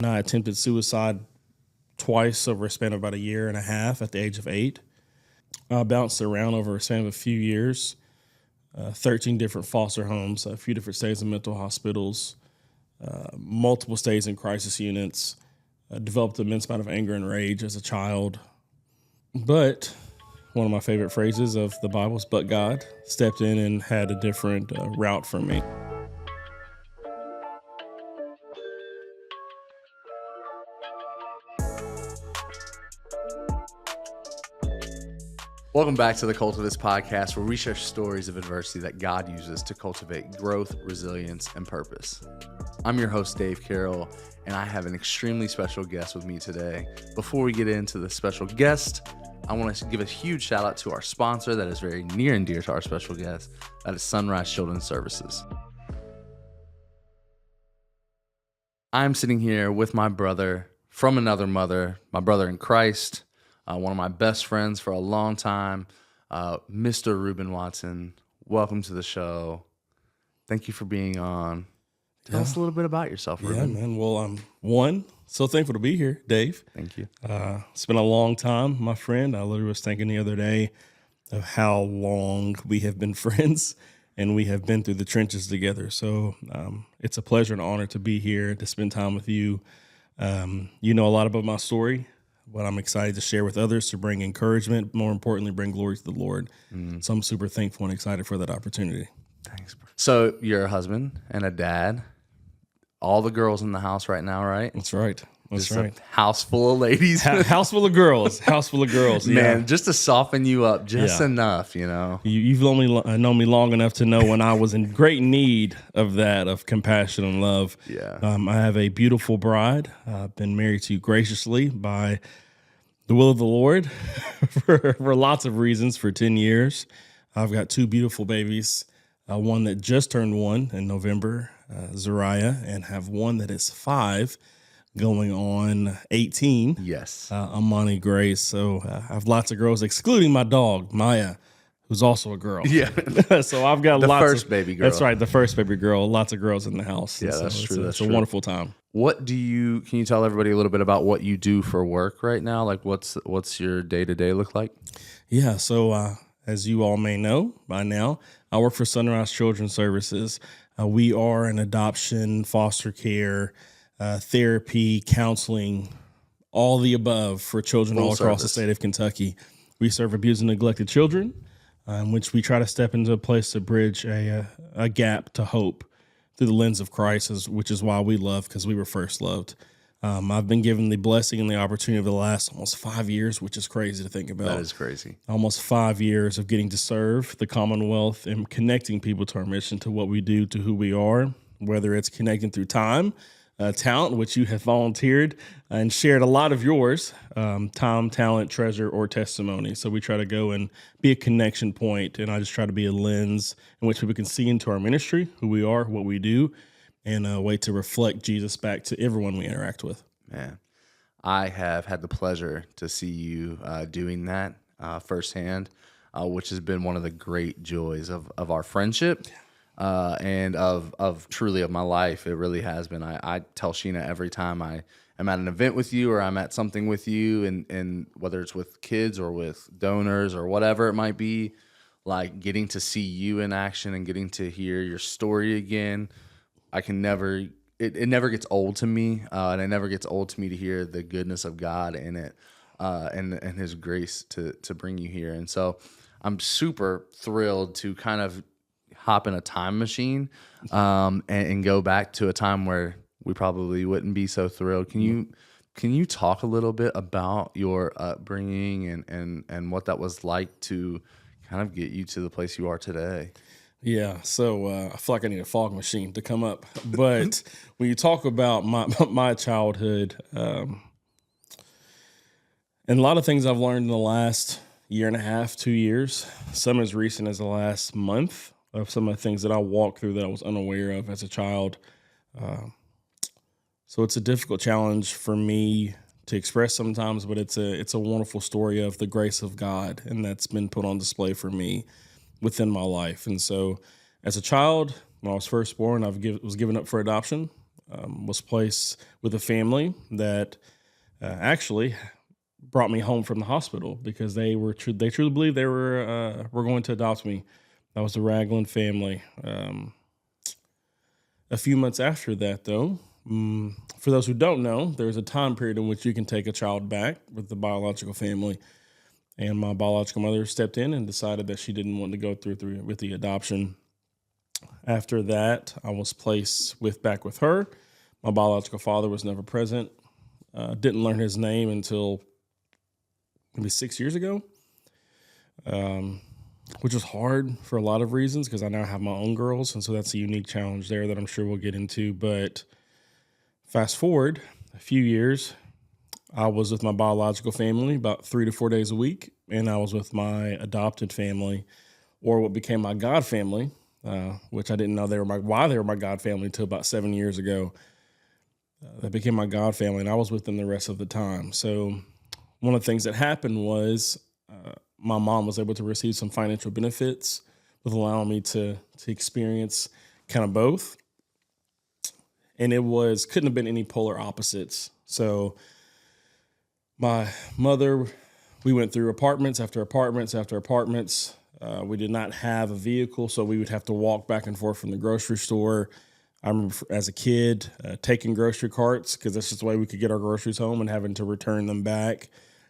And I attempted suicide twice over a span of about a year and a half at the age of 8. I bounced around over a span of a few years, 13 different foster homes, a few different stays in mental hospitals, multiple stays in crisis units, developed an immense amount of anger and rage as a child. But one of my favorite phrases of the Bible is, but God stepped in and had a different route for me. Welcome back to the Cultivus podcast, where we share stories of adversity that God uses to cultivate growth, resilience, and purpose. I'm your host, Dave Carroll, and I have an extremely special guest with me today. Before we get into the special guest, I want to give a huge shout out to our sponsor that is very near and dear to our special guest. That is Sunrise Children's Services. I'm sitting here with my brother from another mother, my brother in Christ, one of my best friends for a long time, Mr. Reuben Watson. Welcome to the show. Thank you for being on. Tell us a little bit about yourself, Reuben. Yeah, man. Well, I'm so thankful to be here, Dave. Thank you. It's been a long time, my friend. I literally was thinking the other day of how long we have been friends and we have been through the trenches together. So it's a pleasure and honor to be here to spend time with you. You know a lot about my story, but I'm excited to share with others, to bring encouragement, more importantly, bring glory to the Lord. So I'm super thankful and excited for that opportunity. Thanks, bro. So you're a husband and a dad. All the girls in the house right now, right? That's right. That's right. A house full of ladies. House full of girls. House full of girls. Man, just to soften you up just enough, you know. You've only known me long enough to know when I was in great need of that, of compassion and love. Yeah. I have a beautiful bride. I've been married to graciously by the will of the Lord for lots of reasons for 10 years. I've got 2 beautiful babies, one that just turned 1 in November, Zariah, and have one that is 5 going on 18. Yes. Amani Grace. So I have lots of girls, excluding my dog, Maya, who's also a girl. Yeah. So I've got the lots first baby girl. That's right, the first baby girl. Lots of girls in the house. Yeah, so that's true. It's a wonderful time. Can you tell everybody a little bit about what you do for work right now? Like what's your day-to-day look like? Yeah, so as you all may know by now, I work for Sunrise Children's Services. We are an adoption, foster care, therapy, counseling, all the above for children all across the state of Kentucky. We serve abused and neglected children, in which we try to step into a place to bridge a gap to hope through the lens of Christ, which is why we love, because we were first loved. I've been given the blessing and the opportunity of the last almost 5 years, which is crazy to think about. That is crazy. Almost 5 years of getting to serve the Commonwealth and connecting people to our mission, to what we do, to who we are, whether it's connecting through time, talent, which you have volunteered and shared a lot of yours, time, talent, treasure, or testimony. So we try to go and be a connection point, and I just try to be a lens in which people can see into our ministry, who we are, what we do, and a way to reflect Jesus back to everyone we interact with. Man, I have had the pleasure to see you doing that firsthand, which has been one of the great joys of our friendship. And of truly of my life. It really has been. I tell Sheena every time I am at an event with you or I'm at something with you, and whether it's with kids or with donors or whatever it might be, like getting to see you in action and getting to hear your story again, it never gets old to me, and it never gets old to me to hear the goodness of God in it, and His grace to bring you here. And so I'm super thrilled to kind of hop in a time machine and go back to a time where we probably wouldn't be so thrilled. Can you talk a little bit about your upbringing and what that was like to kind of get you to the place you are today? Yeah, so I feel like I need a fog machine to come up. But when you talk about my childhood, and a lot of things I've learned in the last year and a half, 2 years, some as recent as the last month, of some of the things that I walked through that I was unaware of as a child. So it's a difficult challenge for me to express sometimes, but it's a wonderful story of the grace of God, and that's been put on display for me within my life. And so as a child, when I was first born, was given up for adoption. was placed with a family that actually brought me home from the hospital because they truly believed they were going to adopt me. That was the Ragland family. A few months after that, though, for those who don't know, there's a time period in which you can take a child back with the biological family. And my biological mother stepped in and decided that she didn't want to go through with the adoption. After that, I was placed back with her. My biological father was never present. Didn't learn his name until maybe 6 years ago, which was hard for a lot of reasons because I now have my own girls. And so that's a unique challenge there that I'm sure we'll get into. But fast forward a few years, I was with my biological family about 3 to 4 days a week, and I was with my adopted family, or what became my God family, which I didn't know why they were my God family until about 7 years ago. That became my God family, and I was with them the rest of the time. So one of the things that happened was my mom was able to receive some financial benefits with allowing me to experience kind of both. And couldn't have been any polar opposites. So my mother, we went through apartments after apartments after apartments. We did not have a vehicle, so we would have to walk back and forth from the grocery store. I remember as a kid taking grocery carts because that's just the way we could get our groceries home and having to return them back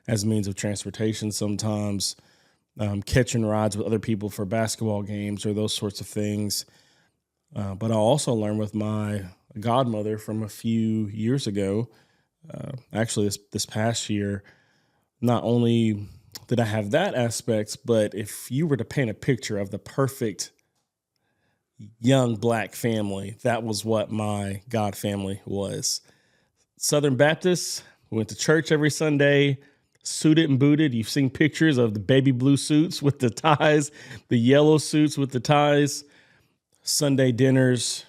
as a means of transportation sometimes, catching rides with other people for basketball games or those sorts of things. But I also learned with my godmother from a few years ago, actually this past year, not only did I have that aspect, but if you were to paint a picture of the perfect young Black family, that was what my God family was. Southern Baptists, we went to church every Sunday, suited and booted. You've seen pictures of the baby blue suits with the ties, the yellow suits with the ties, Sunday dinners,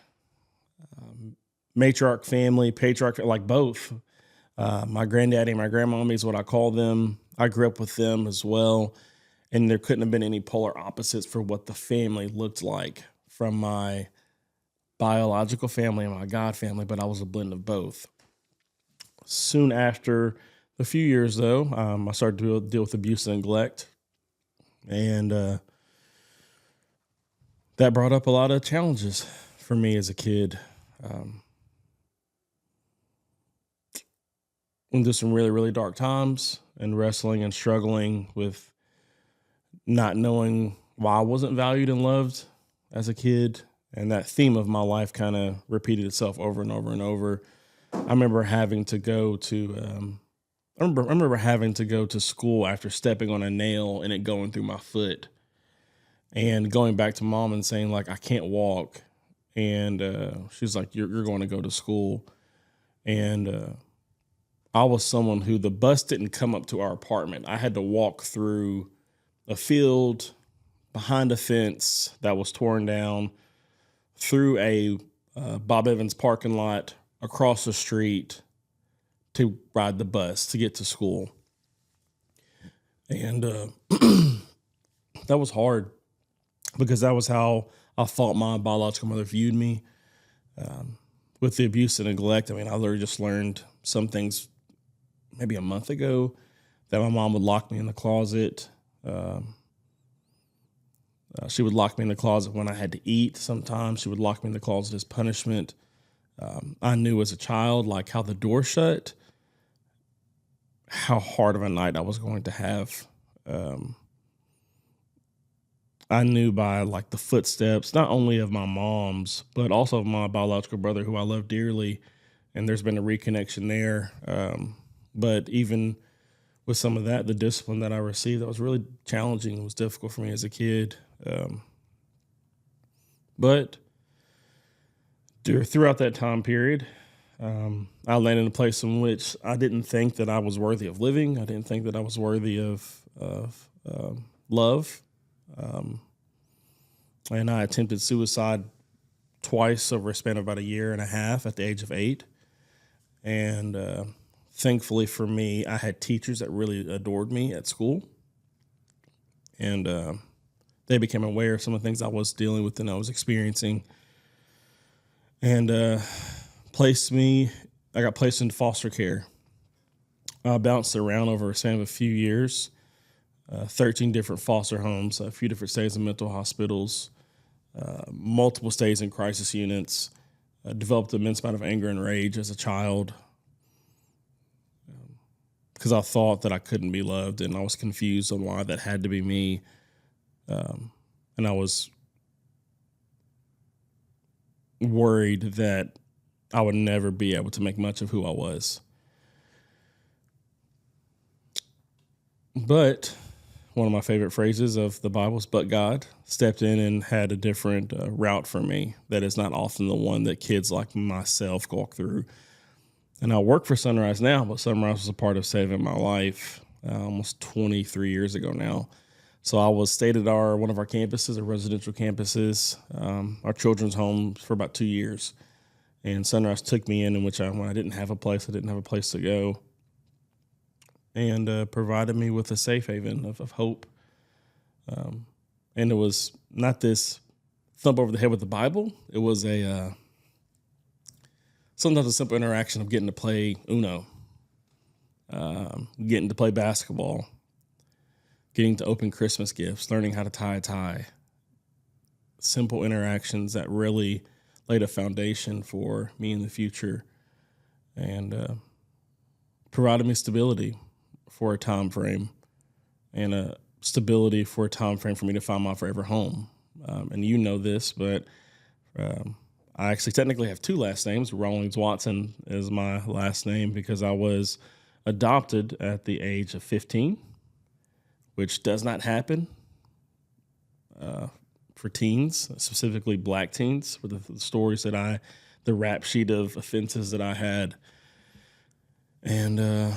matriarch family, patriarch, like both. My granddaddy and my grandmommy is what I call them. I grew up with them as well. And there couldn't have been any polar opposites for what the family looked like from my biological family and my God family, but I was a blend of both. Soon after a few years, though, I started to deal with abuse and neglect. And that brought up a lot of challenges for me as a kid. Into some really, really dark times and wrestling and struggling with not knowing why I wasn't valued and loved as a kid. And that theme of my life kind of repeated itself over and over and over. I remember having to go to school after stepping on a nail and it going through my foot, and going back to mom and saying, like, I can't walk. And she's like, you're going to go to school. And I was someone who the bus didn't come up to our apartment. I had to walk through a field, behind a fence that was torn down, through a Bob Evans parking lot, across the street to ride the bus to get to school. And that was hard because that was how I thought my biological mother viewed me. With the abuse and neglect, I mean, I literally just learned some things maybe a month ago that my mom would lock me in the closet. She would lock me in the closet when I had to eat. Sometimes she would lock me in the closet as punishment. I knew as a child, like, how the door shut, how hard of a night I was going to have. I knew by, like, the footsteps, not only of my mom's, but also of my biological brother, who I love dearly. And there's been a reconnection there. But even with some of that, the discipline that I received, that was really challenging. It was difficult for me as a kid. But throughout that time period, I landed in a place in which I didn't think that I was worthy of living. I didn't think that I was worthy of love. And I attempted suicide twice over a span of about a year and a half at the age of 8. And thankfully for me, I had teachers that really adored me at school. And they became aware of some of the things I was dealing with and I was experiencing. And I got placed into foster care. I bounced around over a span of a few years, 13 different foster homes, a few different stays in mental hospitals, multiple stays in crisis units. I developed an immense amount of anger and rage as a child because I thought that I couldn't be loved, and I was confused on why that had to be me. And I was worried that I would never be able to make much of who I was. But one of my favorite phrases of the Bible is, but God stepped in and had a different route for me that is not often the one that kids like myself walk through. And I work for Sunrise now, but Sunrise was a part of saving my life almost 23 years ago now. So I was stayed at one of our campuses, our residential campuses, our children's home for about 2 years. And Sunrise took me in which when I didn't have a place to go, and provided me with a safe haven of hope. And it was not this thump over the head with the Bible. It was sometimes a simple interaction of getting to play Uno, getting to play basketball, getting to open Christmas gifts, learning how to tie a tie. Simple interactions that really laid a foundation for me in the future and provided me stability for a time frame and a stability for a time frame for me to find my forever home. And you know this, but I actually technically have two last names. Rawlings Watson is my last name because I was adopted at the age of 15, which does not happen for teens, specifically black teens, with the stories that the rap sheet of offenses that I had. And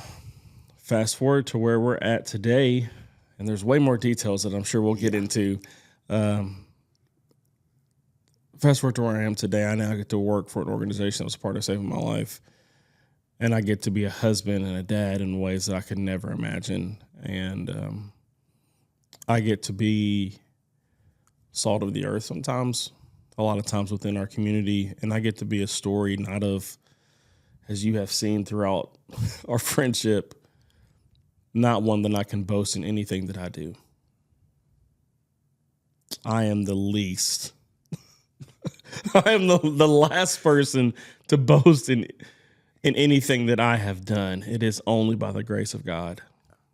fast forward to where we're at today, and there's way more details that I'm sure we'll get into. Fast forward to where I am today, I now get to work for an organization that was part of saving my life. And I get to be a husband and a dad in ways that I could never imagine. And I get to be salt of the earth sometimes, a lot of times within our community. And I get to be a story not of, as you have seen throughout our friendship, not one that I can boast in anything that I do. I am the least. I am the last person to boast in anything that I have done. It is only by the grace of God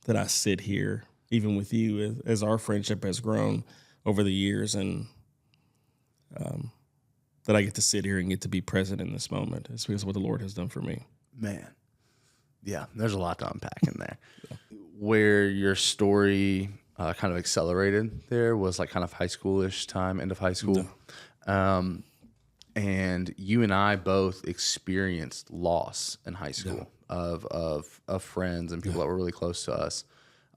that I sit here, even with you, as our friendship has grown over the years, and that I get to sit here and get to be present in this moment. It's because of what the Lord has done for me. Man, yeah, there's a lot to unpack in there. Yeah. Where your story kind of accelerated there was like kind of high schoolish time, end of high school. Yeah. And you and I both experienced loss in high school of friends and people that were really close to us.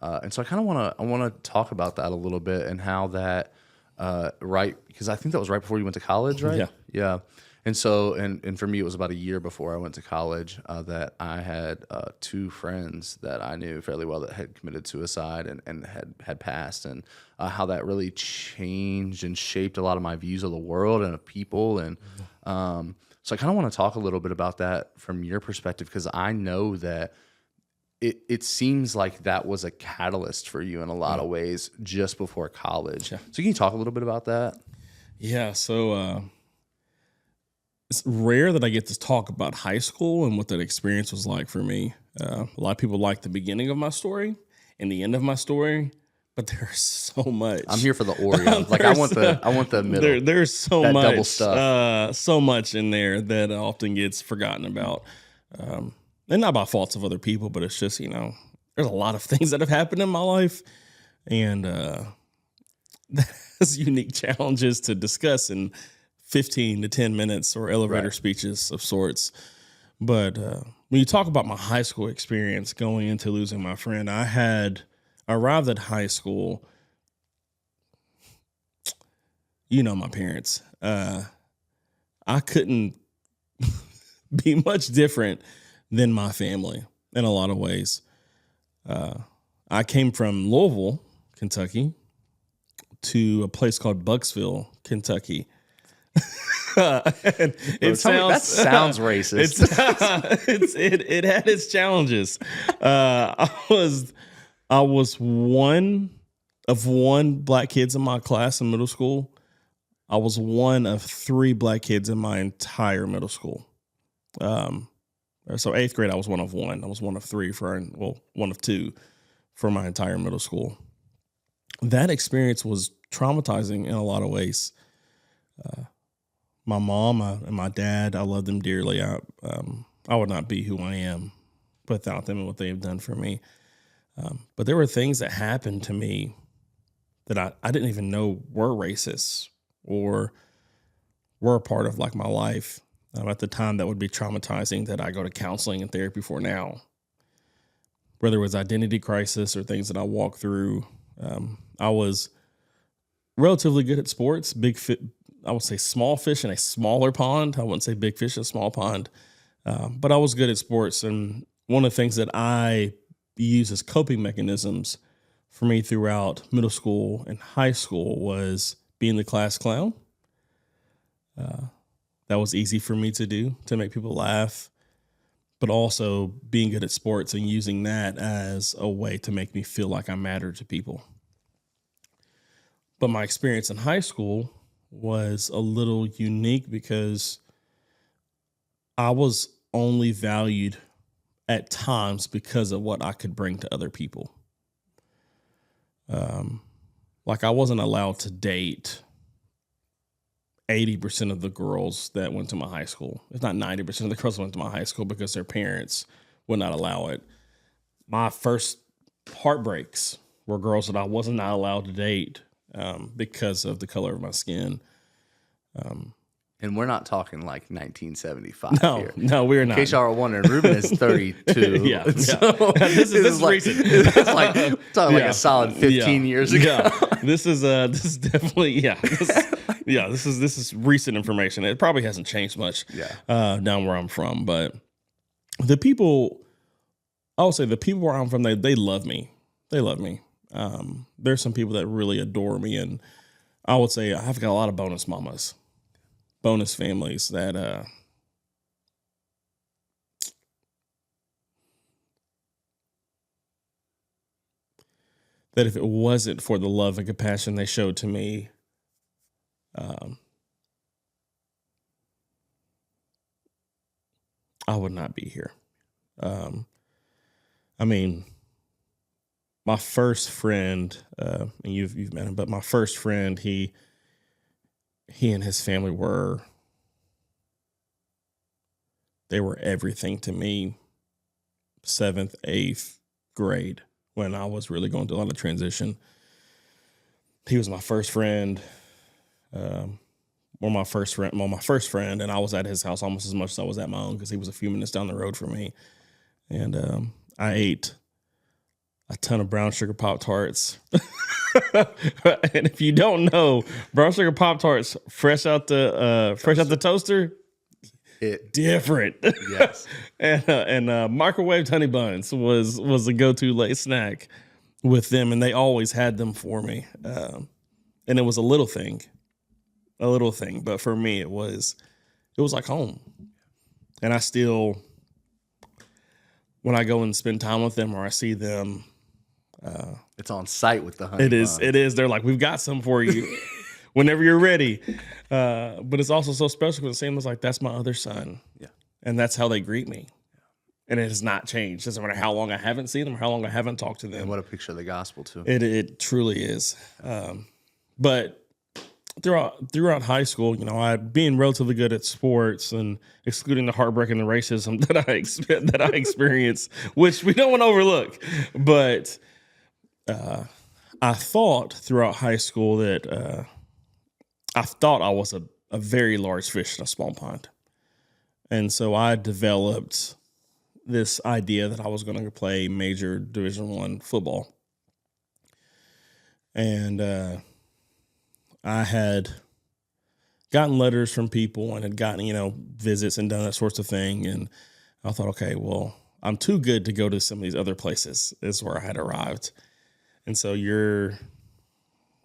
And so I kind of want to talk about that a little bit and how that, because I think that was right before you went to college, right? Yeah. And so, and for me, it was about a year before I went to college that I had two friends that I knew fairly well that had committed suicide and had passed, and how that really changed and shaped a lot of my views of the world and of people. And so I kind of want to talk a little bit about that from your perspective, because I know that it seems like that was a catalyst for you in a lot of ways just before college. Yeah. So can you talk a little bit about that? Yeah. So it's rare that I get to talk about high school and what that experience was like for me. A lot of people like the beginning of my story and the end of my story, but there's so much. I'm here for the Oreo. Like I want the middle. There's so that much double stuff. So much in there that often gets forgotten about. And not by faults of other people, but it's just, there's a lot of things that have happened in my life, and that has unique challenges to discuss in 15 to 10 minutes or elevator speeches of sorts. But when you talk about my high school experience going into losing my friend, I had arrived at high school. My parents. I couldn't be much different than my family in a lot of ways. I came from Louisville, Kentucky, to a place called Bucksville, Kentucky. And Bro, that sounds racist. It had its challenges. I was one of one black kids in my class in middle school. I was one of three black kids in my entire middle school. So eighth grade, I was one of one. I was one of three one of two for my entire middle school. That experience was traumatizing in a lot of ways. My mom and my dad, I love them dearly. I would not be who I am without them and what they've done for me. But there were things that happened to me that I didn't even know were racist or were a part of like my life. At the time, that would be traumatizing that I go to counseling and therapy for now. Whether it was identity crisis or things that I walked through, I was relatively good at sports. I would say small fish in a smaller pond. I wouldn't say big fish in a small pond, but I was good at sports. And one of the things that I use as coping mechanisms for me throughout middle school and high school was being the class clown. That was easy for me to do, to make people laugh, but also being good at sports and using that as a way to make me feel like I matter to people. But my experience in high school was a little unique because I was only valued at times because of what I could bring to other people. Like I wasn't allowed to date 80% of the girls that went to my high school. If not 90% of the girls that went to my high school because their parents would not allow it. My first heartbreaks were girls that I was not allowed to date because of the color of my skin. And we're not talking like 1975 here. No, we're not. In case y'all are wondering, Reuben is 32. Yeah. So This is like, recent. It's like talking like a solid 15 years ago. Yeah. This is definitely This is recent information. It probably hasn't changed much. Down where I'm from, but the people, I would say the people where I'm from, they love me. They love me. There's some people that really adore me, and I would say I've got a lot of bonus mamas. Bonus families that if it wasn't for the love and compassion they showed to me, I would not be here. I mean, my first friend, and you've met him, but my first friend, he and his family were everything to me. 7th, 8th grade, when I was really going through a lot of transition. He was my first friend, my first friend, and I was at his house almost as much as I was at my own because he was a few minutes down the road from me. And I ate a ton of brown sugar Pop-Tarts. And if you don't know, brown sugar Pop-Tarts fresh out the toaster, different. Yes. and microwaved honey buns was a go-to late snack with them, and they always had them for me. And it was a little thing, but for me it was like home. And I still, when I go and spend time with them or I see them, it's on site with the honey buns. It is. They're like, we've got some for you whenever you're ready. But it's also so special because it seems like that's my other son. Yeah. And that's how they greet me. And it has not changed. Doesn't matter how long I haven't seen them or how long I haven't talked to them. And what a picture of the gospel too. It truly is. But throughout high school, I being relatively good at sports and excluding the heartbreak and the racism that I experienced, which we don't want to overlook. But I thought throughout high school that I thought I was a very large fish in a small pond. And so I developed this idea that I was going to play major Division I football. And I had gotten letters from people and had gotten, visits and done that sorts of thing. And I thought, okay, well, I'm too good to go to some of these other places is where I had arrived. And so your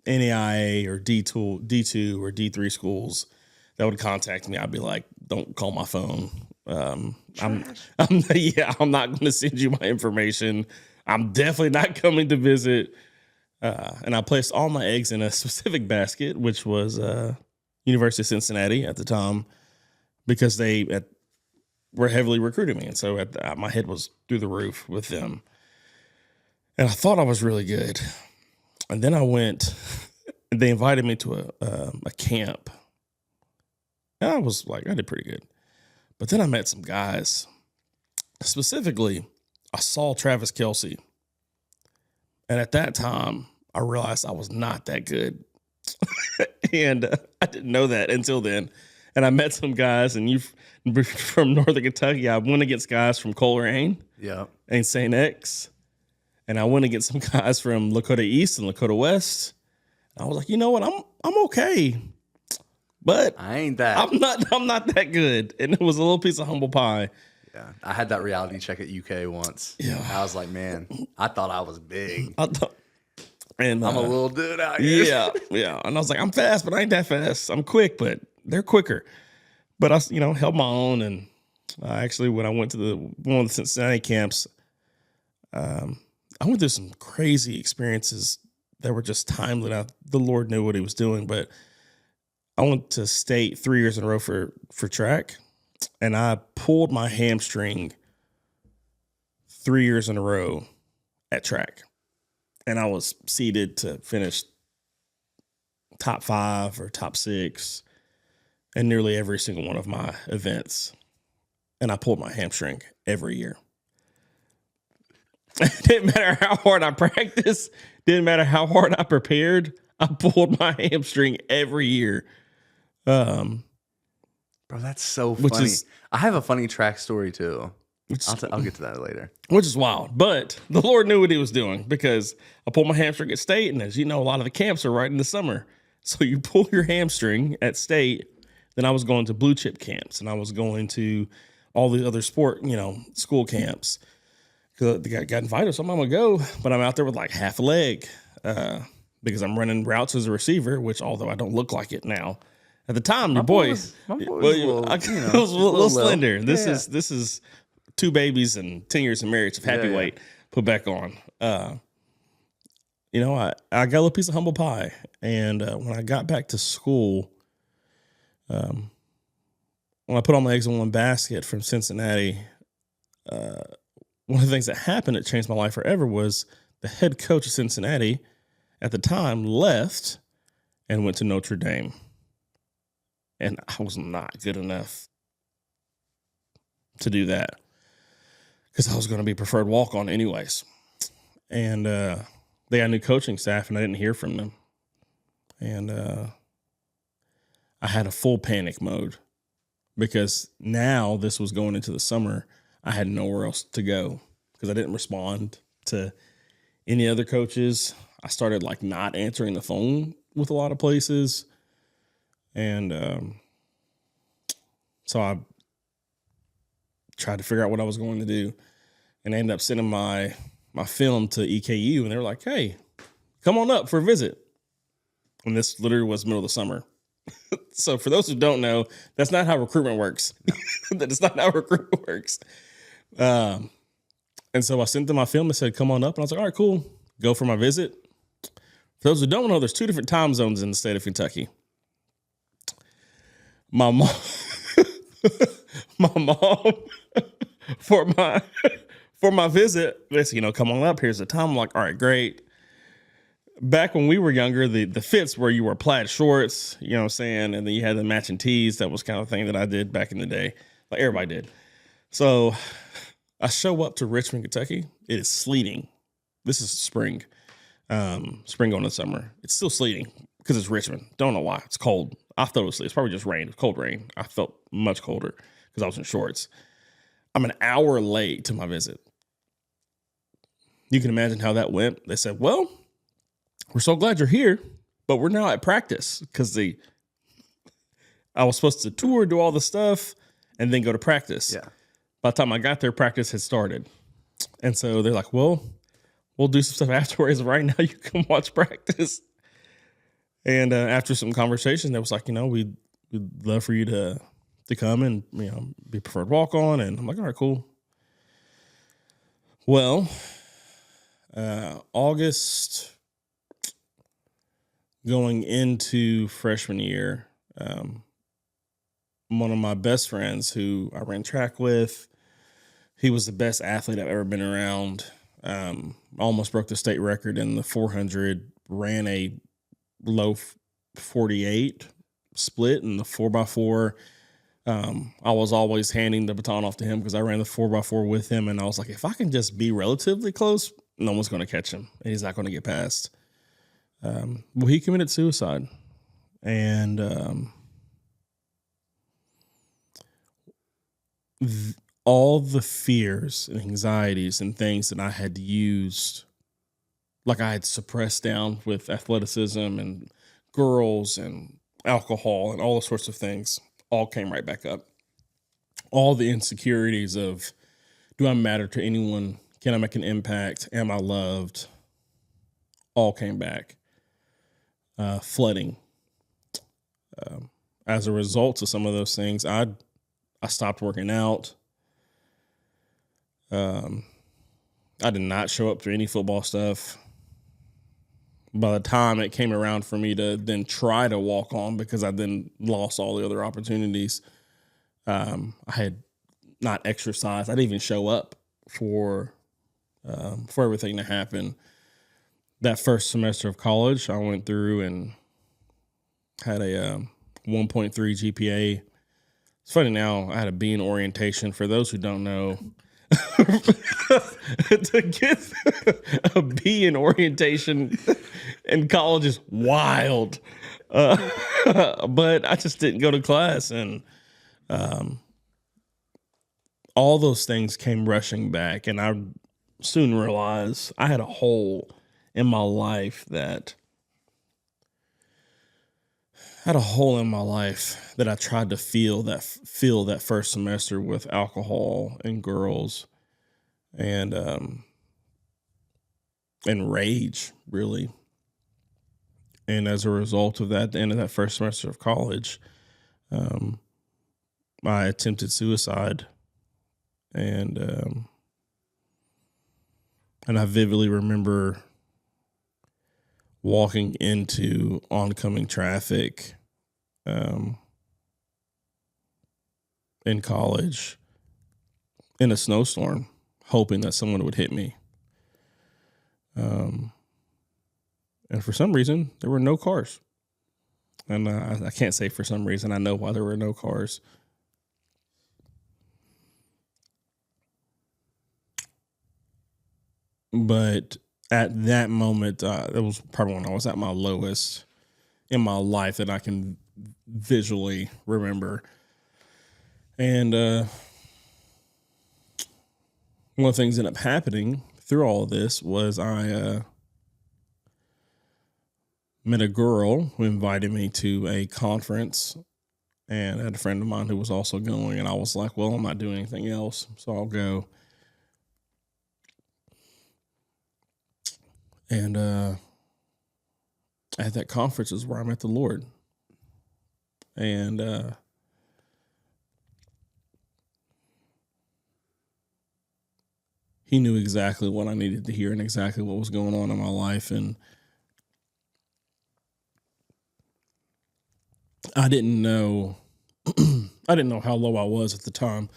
NAIA or D2 or D3 schools that would contact me, I'd be like, don't call my phone. I'm not going to send you my information. I'm definitely not coming to visit. And I placed all my eggs in a specific basket, which was University of Cincinnati at the time, because they were heavily recruiting me. And so my head was through the roof with them. And I thought I was really good. And then I went, and they invited me to a camp. And I was like, I did pretty good. But then I met some guys. Specifically, I saw Travis Kelce. And at that time, I realized I was not that good. And I didn't know that until then. And I met some guys, and you from Northern Kentucky, I went against guys from Coleraine and St. X. And I went against some guys from Lakota East and Lakota West. And I was like, you know what? I'm okay. But I ain't that. I'm not that good. And it was a little piece of humble pie. Yeah. I had that reality check at UK once. Yeah. I was like, man, I thought I was big. And I'm a little dude out here. Yeah, yeah. And I was like, I'm fast, but I ain't that fast. I'm quick, but they're quicker. But I, held my own. And actually, when I went to one of the Cincinnati camps, I went through some crazy experiences that were just timely. The Lord knew what he was doing, but I went to state 3 years in a row for track, and I pulled my hamstring 3 years in a row at track. And I was seeded to finish top 5 or top 6 in nearly every single one of my events. And I pulled my hamstring every year. It didn't matter how hard I practiced. Didn't matter how hard I prepared. I pulled my hamstring every year. Bro, that's so funny. I have a funny track story too. I'll get to that later. Which is wild. But the Lord knew what he was doing, because I pulled my hamstring at state. And as you know, a lot of the camps are right in the summer. So you pull your hamstring at state. Then I was going to blue chip camps, and I was going to all the other sport, school camps. Because I got invited, so I'm going to go. But I'm out there with like half a leg because I'm running routes as a receiver, which although I don't look like it now, at the time, my boy was a little slender. This is 2 babies and 10 years of marriage of happy weight put back on. I got a little piece of humble pie. And when I got back to school, when I put all my eggs in one basket from Cincinnati, one of the things that happened that changed my life forever was the head coach of Cincinnati at the time left and went to Notre Dame. And I was not good enough to do that because I was going to be preferred walk-on anyways. And they got a new coaching staff, and I didn't hear from them. And I had a full panic mode because now this was going into the summer. I had nowhere else to go because I didn't respond to any other coaches. I started not answering the phone with a lot of places. And so I tried to figure out what I was going to do, and I ended up sending my film to EKU, and they were like, hey, come on up for a visit. And this literally was middle of the summer. So for those who don't know, that's not how recruitment works. That is not how recruitment works. And so I sent them my film and said, come on up. And I was like, all right, cool. Go for my visit. For those who don't know, there's 2 different time zones in the state of Kentucky. My mom, for my visit, they said, come on up. Here's the time. I'm like, all right, great. Back when we were younger, the fits where you wore plaid shorts, you know what I'm saying? And then you had the matching tees. That was kind of the thing that I did back in the day. Like everybody did. So I show up to Richmond, Kentucky. It is sleeting. This is spring. Spring going to summer. It's still sleeting because it's Richmond. Don't know why. It's cold. I thought it was sleet. It's probably just rain. It's cold rain. I felt much colder because I was in shorts. I'm an hour late to my visit. You can imagine how that went. They said, well, we're so glad you're here, but we're now at practice because I was supposed to tour, do all the stuff, and then go to practice. Yeah. By the time I got there, practice had started. And so they're like, well, we'll do some stuff afterwards. Right now, you can watch practice. And after some conversation, it was like, we we'd love for you to come and, be preferred walk on. And I'm like, all right, cool. Well, August going into freshman year, one of my best friends who I ran track with, he was the best athlete I've ever been around. Almost broke the state record in the 400, ran a low 48 split in the 4x4. I was always handing the baton off to him because I ran the 4x4 with him. And I was like, if I can just be relatively close, no one's going to catch him. And he's not going to get past. Well, he committed suicide. And all the fears and anxieties and things that I had used, like I had suppressed down with athleticism and girls and alcohol and all those sorts of things, all came right back up. All the insecurities of, do I matter to anyone? Can I make an impact? Am I loved? All came back, flooding. As a result of some of those things, I stopped working out. I did not show up for any football stuff. By the time it came around for me to then try to walk on, because I then lost all the other opportunities, I had not exercised. I didn't even show up for everything to happen. That first semester of college, I went through and had a 1.3 GPA. It's funny now, I had a B in orientation. For those who don't know, to get a B in orientation in college is wild. But I just didn't go to class, and all those things came rushing back, and I soon realized I had a hole in my life that I tried to fill that first semester with alcohol and girls and rage, really. And as a result of that, at the end of that first semester of college, I attempted suicide, and I vividly remember walking into oncoming traffic in college in a snowstorm, hoping that someone would hit me. And for some reason, there were no cars. And I can't say for some reason. I know why there were no cars. But at that moment, it was probably when I was at my lowest in my life that I can visually remember. And one of the things that ended up happening through all of this was I met a girl who invited me to a conference, and I had a friend of mine who was also going, and I was like, well, I'm not doing anything else, so I'll go. And at that conference is where I met the Lord. And he knew exactly what I needed to hear and exactly what was going on in my life. And I didn't know how low I was at the time.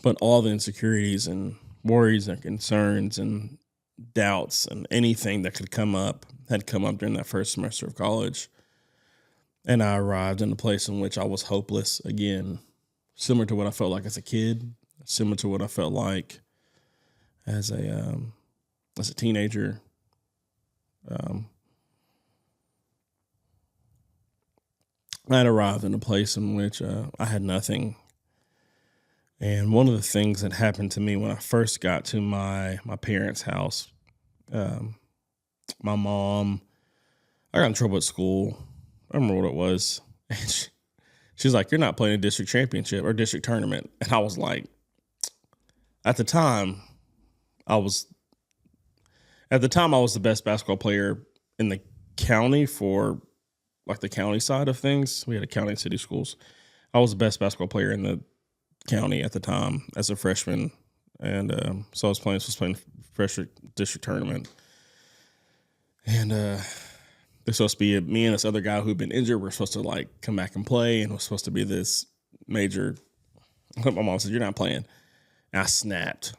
But all the insecurities and worries and concerns and doubts and anything that could come up had come up during that first semester of college. And I arrived in a place in which I was hopeless again, similar to what I felt like as a kid, similar to what I felt like as a teenager. I had arrived in a place in which I had nothing. And one of the things that happened to me when I first got to my parents' house, my mom, I got in trouble at school. I don't remember what it was. And she's like, you're not playing a district championship or district tournament. And I was like, at the time I was the best basketball player in the county for like the county side of things. We had a county and city schools. I was the best basketball player in the county at the time as a freshman, and so I was playing freshman district tournament, and there's supposed to be me and this other guy who'd been injured. We're supposed to like come back and play, and it was supposed to be this major. My mom said, "You're not playing." And I snapped,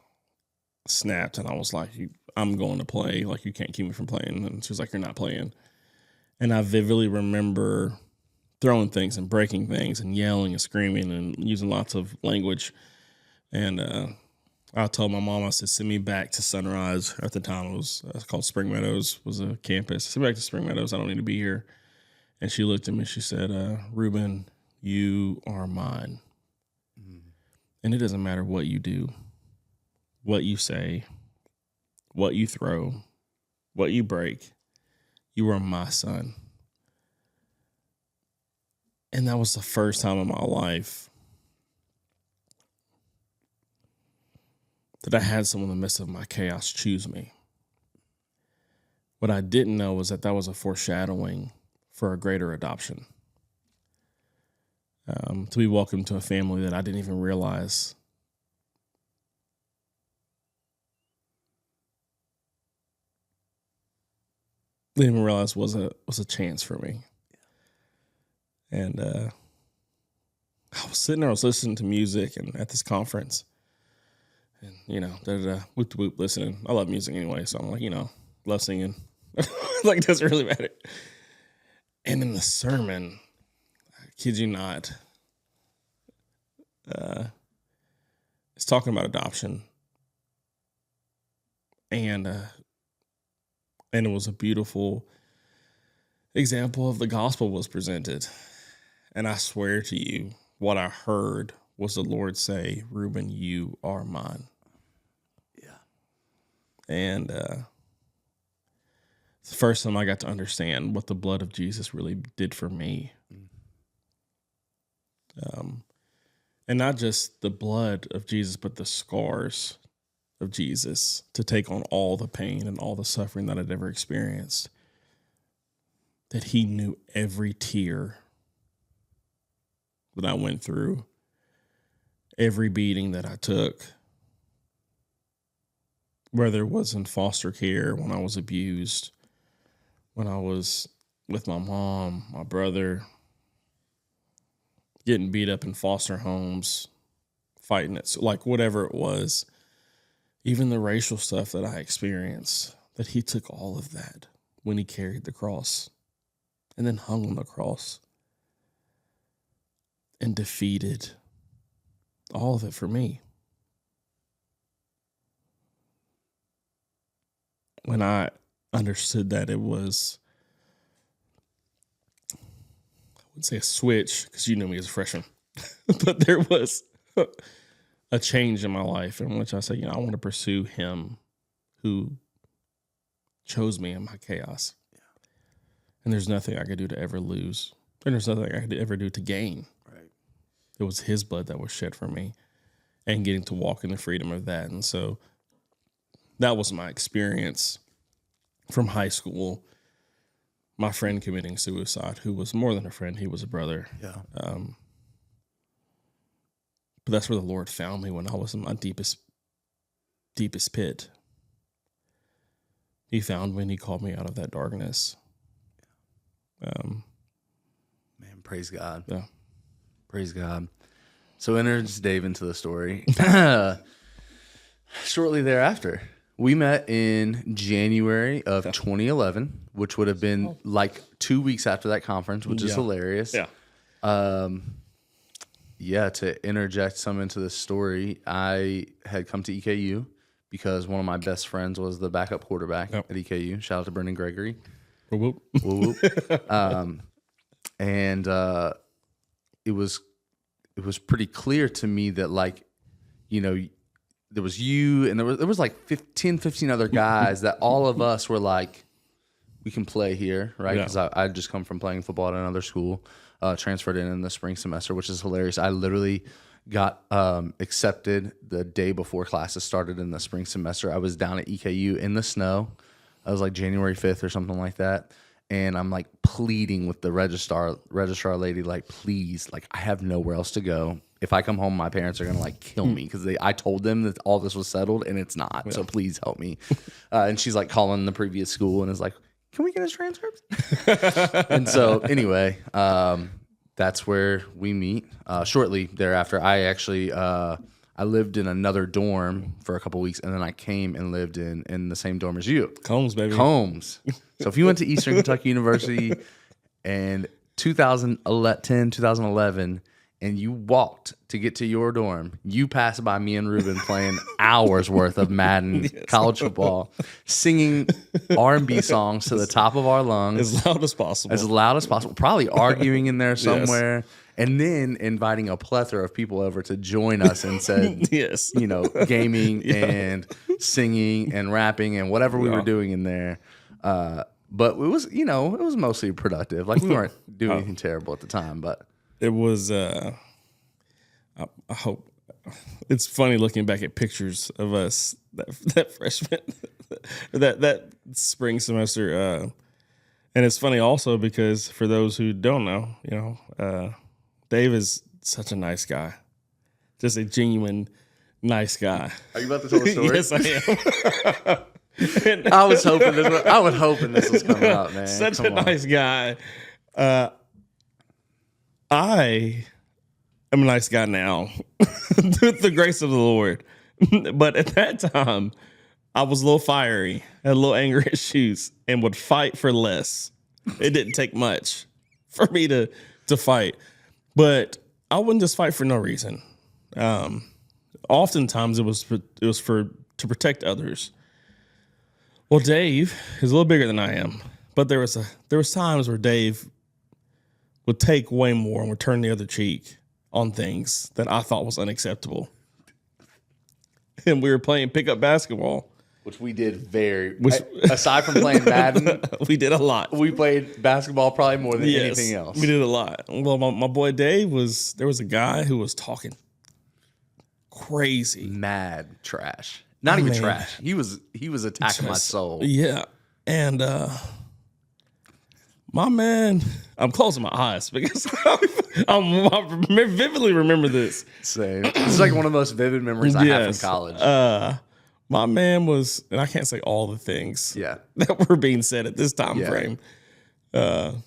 and I was like, "I'm going to play. Like, you can't keep me from playing." And she was like, "You're not playing." And I vividly remember throwing things and breaking things and yelling and screaming and using lots of language. And I told my mom, I said, "Send me back to Sunrise." At the time, it was called Spring Meadows, was a campus. "Send me back to Spring Meadows. I don't need to be here." And she looked at me. She said, "Reuben, you are mine. And it doesn't matter what you do, what you say, what you throw, what you break. You are my son." And that was the first time in my life that I had someone in the midst of my chaos choose me. What I didn't know was that was a foreshadowing for a greater adoption. To be welcomed to a family that I didn't even realize was a chance for me. And I was sitting there, I was listening to music and at this conference, and whoop whoop listening. I love music anyway, so I'm like, love singing. Like, it doesn't really matter. And in the sermon, I kid you not, it's talking about adoption, and it was a beautiful example of the gospel was presented. And I swear to you, what I heard was the Lord say, "Reuben, you are mine." Yeah. And it's the first time I got to understand what the blood of Jesus really did for me. And not just the blood of Jesus, but the scars of Jesus to take on all the pain and all the suffering that I'd ever experienced. That he knew every tear that I went through, every beating that I took, whether it was in foster care, when I was abused, when I was with my mom, my brother, getting beat up in foster homes, fighting it, like whatever it was, even the racial stuff that I experienced, that he took all of that when he carried the cross and then hung on the cross and defeated all of it for me. When I understood that, it was, I wouldn't say a switch, because you knew me as a freshman, but there was a change in my life in which I said, I want to pursue him who chose me in my chaos. Yeah. And there's nothing I could do to ever lose. And there's nothing I could ever do to gain. Right. It was his blood that was shed for me, and getting to walk in the freedom of that. And so that was my experience from high school. My friend committing suicide, who was more than a friend, he was a brother. Yeah. But that's where the Lord found me when I was in my deepest pit. He found me and he called me out of that darkness. Man, praise God. Yeah. Praise God. So enters Dave into the story. Shortly thereafter, we met in January of 2011, which would have been like 2 weeks after that conference, which is hilarious. Yeah. Yeah, to interject some into the story, I had come to EKU because one of my best friends was the backup quarterback at EKU. Shout out to Brendan Gregory. Whoop, whoop. Whoop, whoop. And it was pretty clear to me that, like, there was you and there was like 15 other guys that all of us were like, we can play here, right? Because I'd just come from playing football at another school, transferred in the spring semester, which is hilarious. I literally got accepted the day before classes started in the spring semester. I was down at EKU in the snow, It was like January 5th or something like that. And I'm like pleading with the registrar lady, like, please, like, I have nowhere else to go. If I come home, my parents are gonna like kill me because I told them that all this was settled and it's not. So please help me. And she's like calling the previous school and is like, can we get his transcripts? And so anyway, that's where we meet. Shortly thereafter, I actually I lived in another dorm for a couple weeks, and then I came and lived in the same dorm as you. Combs, baby. Combs. So if you went to Eastern Kentucky University in 2010, 2011, and you walked to get to your dorm, you passed by me and Reuben playing hours worth of Madden college football, singing R&B songs to the top of our lungs. As loud as possible. As loud as possible. Probably arguing in there somewhere. Yes. And then inviting a plethora of people over to join us and said, yes, you know, gaming and singing and rapping and whatever we were doing in there. But it was, you know, it was mostly productive. Like we weren't doing anything terrible at the time, but it was. I hope it's funny looking back at pictures of us that freshman, that spring semester. And it's funny also because for those who don't know, you know. Dave is such a nice guy, just a genuine nice guy. Are you about to tell a story? Yes, I am. I was hoping this was coming out, man. Such a nice guy. I am a nice guy now, with the grace of the Lord. But at that time, I was a little fiery, had a little anger issues, and would fight for less. It didn't take much for me to fight. But I wouldn't just fight for no reason. Oftentimes it was to protect others. Well, Dave is a little bigger than I am, but there was times where Dave would take way more and would turn the other cheek on things that I thought was unacceptable. And we were playing pickup basketball. Which we did aside from playing Madden, we did a lot. We played basketball probably more than anything else. We did a lot. Well, my boy Dave there was a guy who was talking crazy. Mad trash. Not even trash. He was attacking my soul. Yeah. And my man, I'm closing my eyes because I vividly remember this. Same. It's like one of the most vivid memories I have from college. My man was, and I can't say all the things that were being said at this time frame. And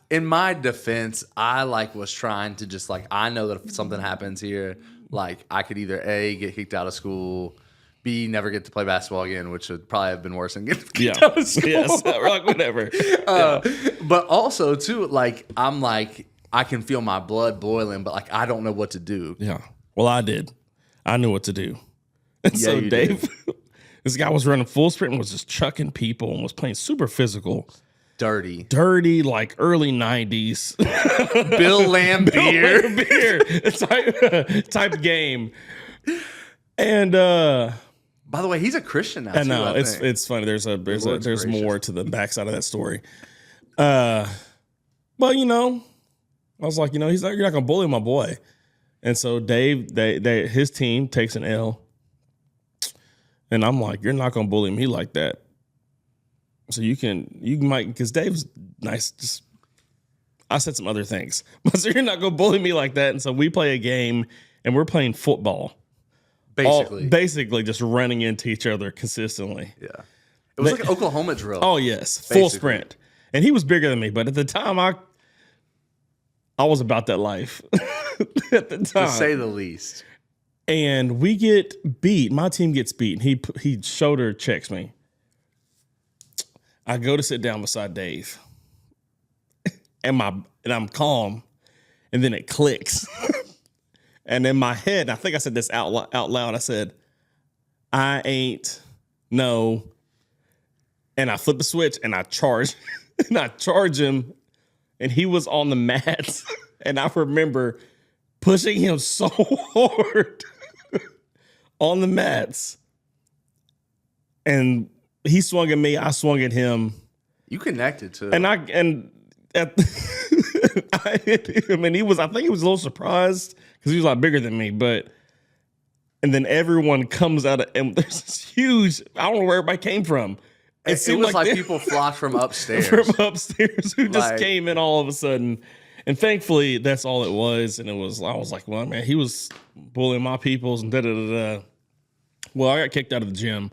in my defense, I was trying to just I know that if something happens here, I could either A, get kicked out of school, B, never get to play basketball again, which would probably have been worse than getting kicked out of school. Yes, whatever. But also too, I'm I can feel my blood boiling, but I don't know what to do. Yeah. Well, I did. I knew what to do. And so Dave, this guy was running full sprint and was just chucking people and was playing super physical. Dirty, like early 90s. Bill Lambier type game. And by the way, he's a Christian now. I know, it's funny. There's more to the backside of that story. But you know, I was like, you know, you're not gonna bully my boy. And so Dave, his team takes an L. And I'm like, you're not gonna bully me like that. So you might, because Dave's nice. Just I said some other things, but so you're not gonna bully me like that. And so we play a game, and we're playing football, basically just running into each other consistently. Yeah, it was like an Oklahoma drill. Oh yes, full sprint. And he was bigger than me, but at the time I was about that life. At the time, to say the least. And we get beat. My team gets beat. He shoulder checks me. I go to sit down beside Dave, and I'm calm, and then it clicks. And in my head, I think I said this out loud. I said, "I ain't no," and I flip the switch and I charge, and I charge him, and he was on the mats, and I remember pushing him so hard on the mats, and he swung at me. I swung at him. You connected to, and I mean, I think he was a little surprised because he was a lot bigger than me. And then everyone comes out and there's this huge. I don't know where everybody came from. It It seemed was like they- people flocked from upstairs. from upstairs who just Like- came in all of a sudden. And thankfully, that's all it was. And I was like, well, man, he was bullying my peoples and da-da-da-da. Well, I got kicked out of the gym.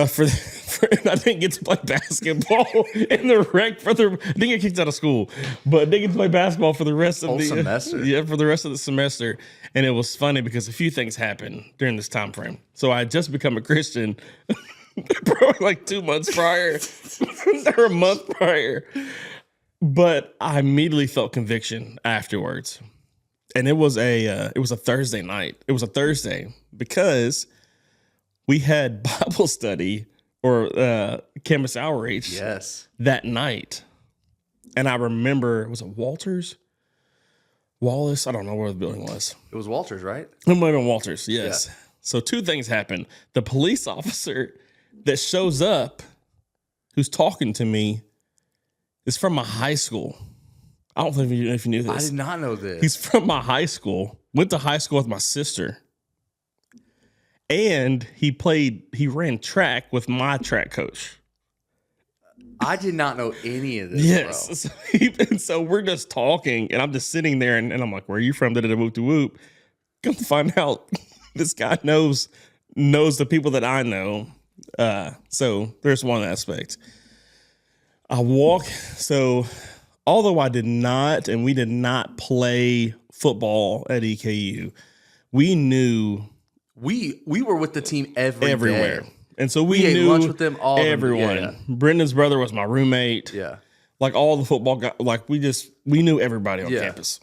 For I didn't get to play basketball in the rec I didn't get kicked out of school, but I didn't get to play basketball for the rest of Whole the semester? Yeah, for the rest of the semester. And it was funny because a few things happened during this time frame. So I had just become a Christian probably like 2 months prior or a month prior. But I immediately felt conviction afterwards. And it was a Thursday night. It was a Thursday because we had Bible study or campus outreach Yes. that night. And I remember, was it Walters? Wallace? I don't know where the building was. It was Walters, right? It might have been Walters, yes. Yeah. So 2 things happened. The police officer that shows up, who's talking to me, is from my high school. I don't think if you knew this. I did not know this. He's from my high school. Went to high school with my sister. And he ran track with my track coach. I did not know any of this, Yes. bro. And so we're just talking, and I'm just sitting there, and I'm like, where are you from? Whoop to whoop. Come to find out, this guy knows the people that I know. So there's one aspect. I walk. So although I did not, and we did not play football at EKU, we knew We were with the team everywhere. everywhere. And so we ate knew lunch with them, all of them. everyone. Yeah. Brendan's brother was my roommate. Yeah. Like all the football guys, like we knew everybody on Yeah. campus.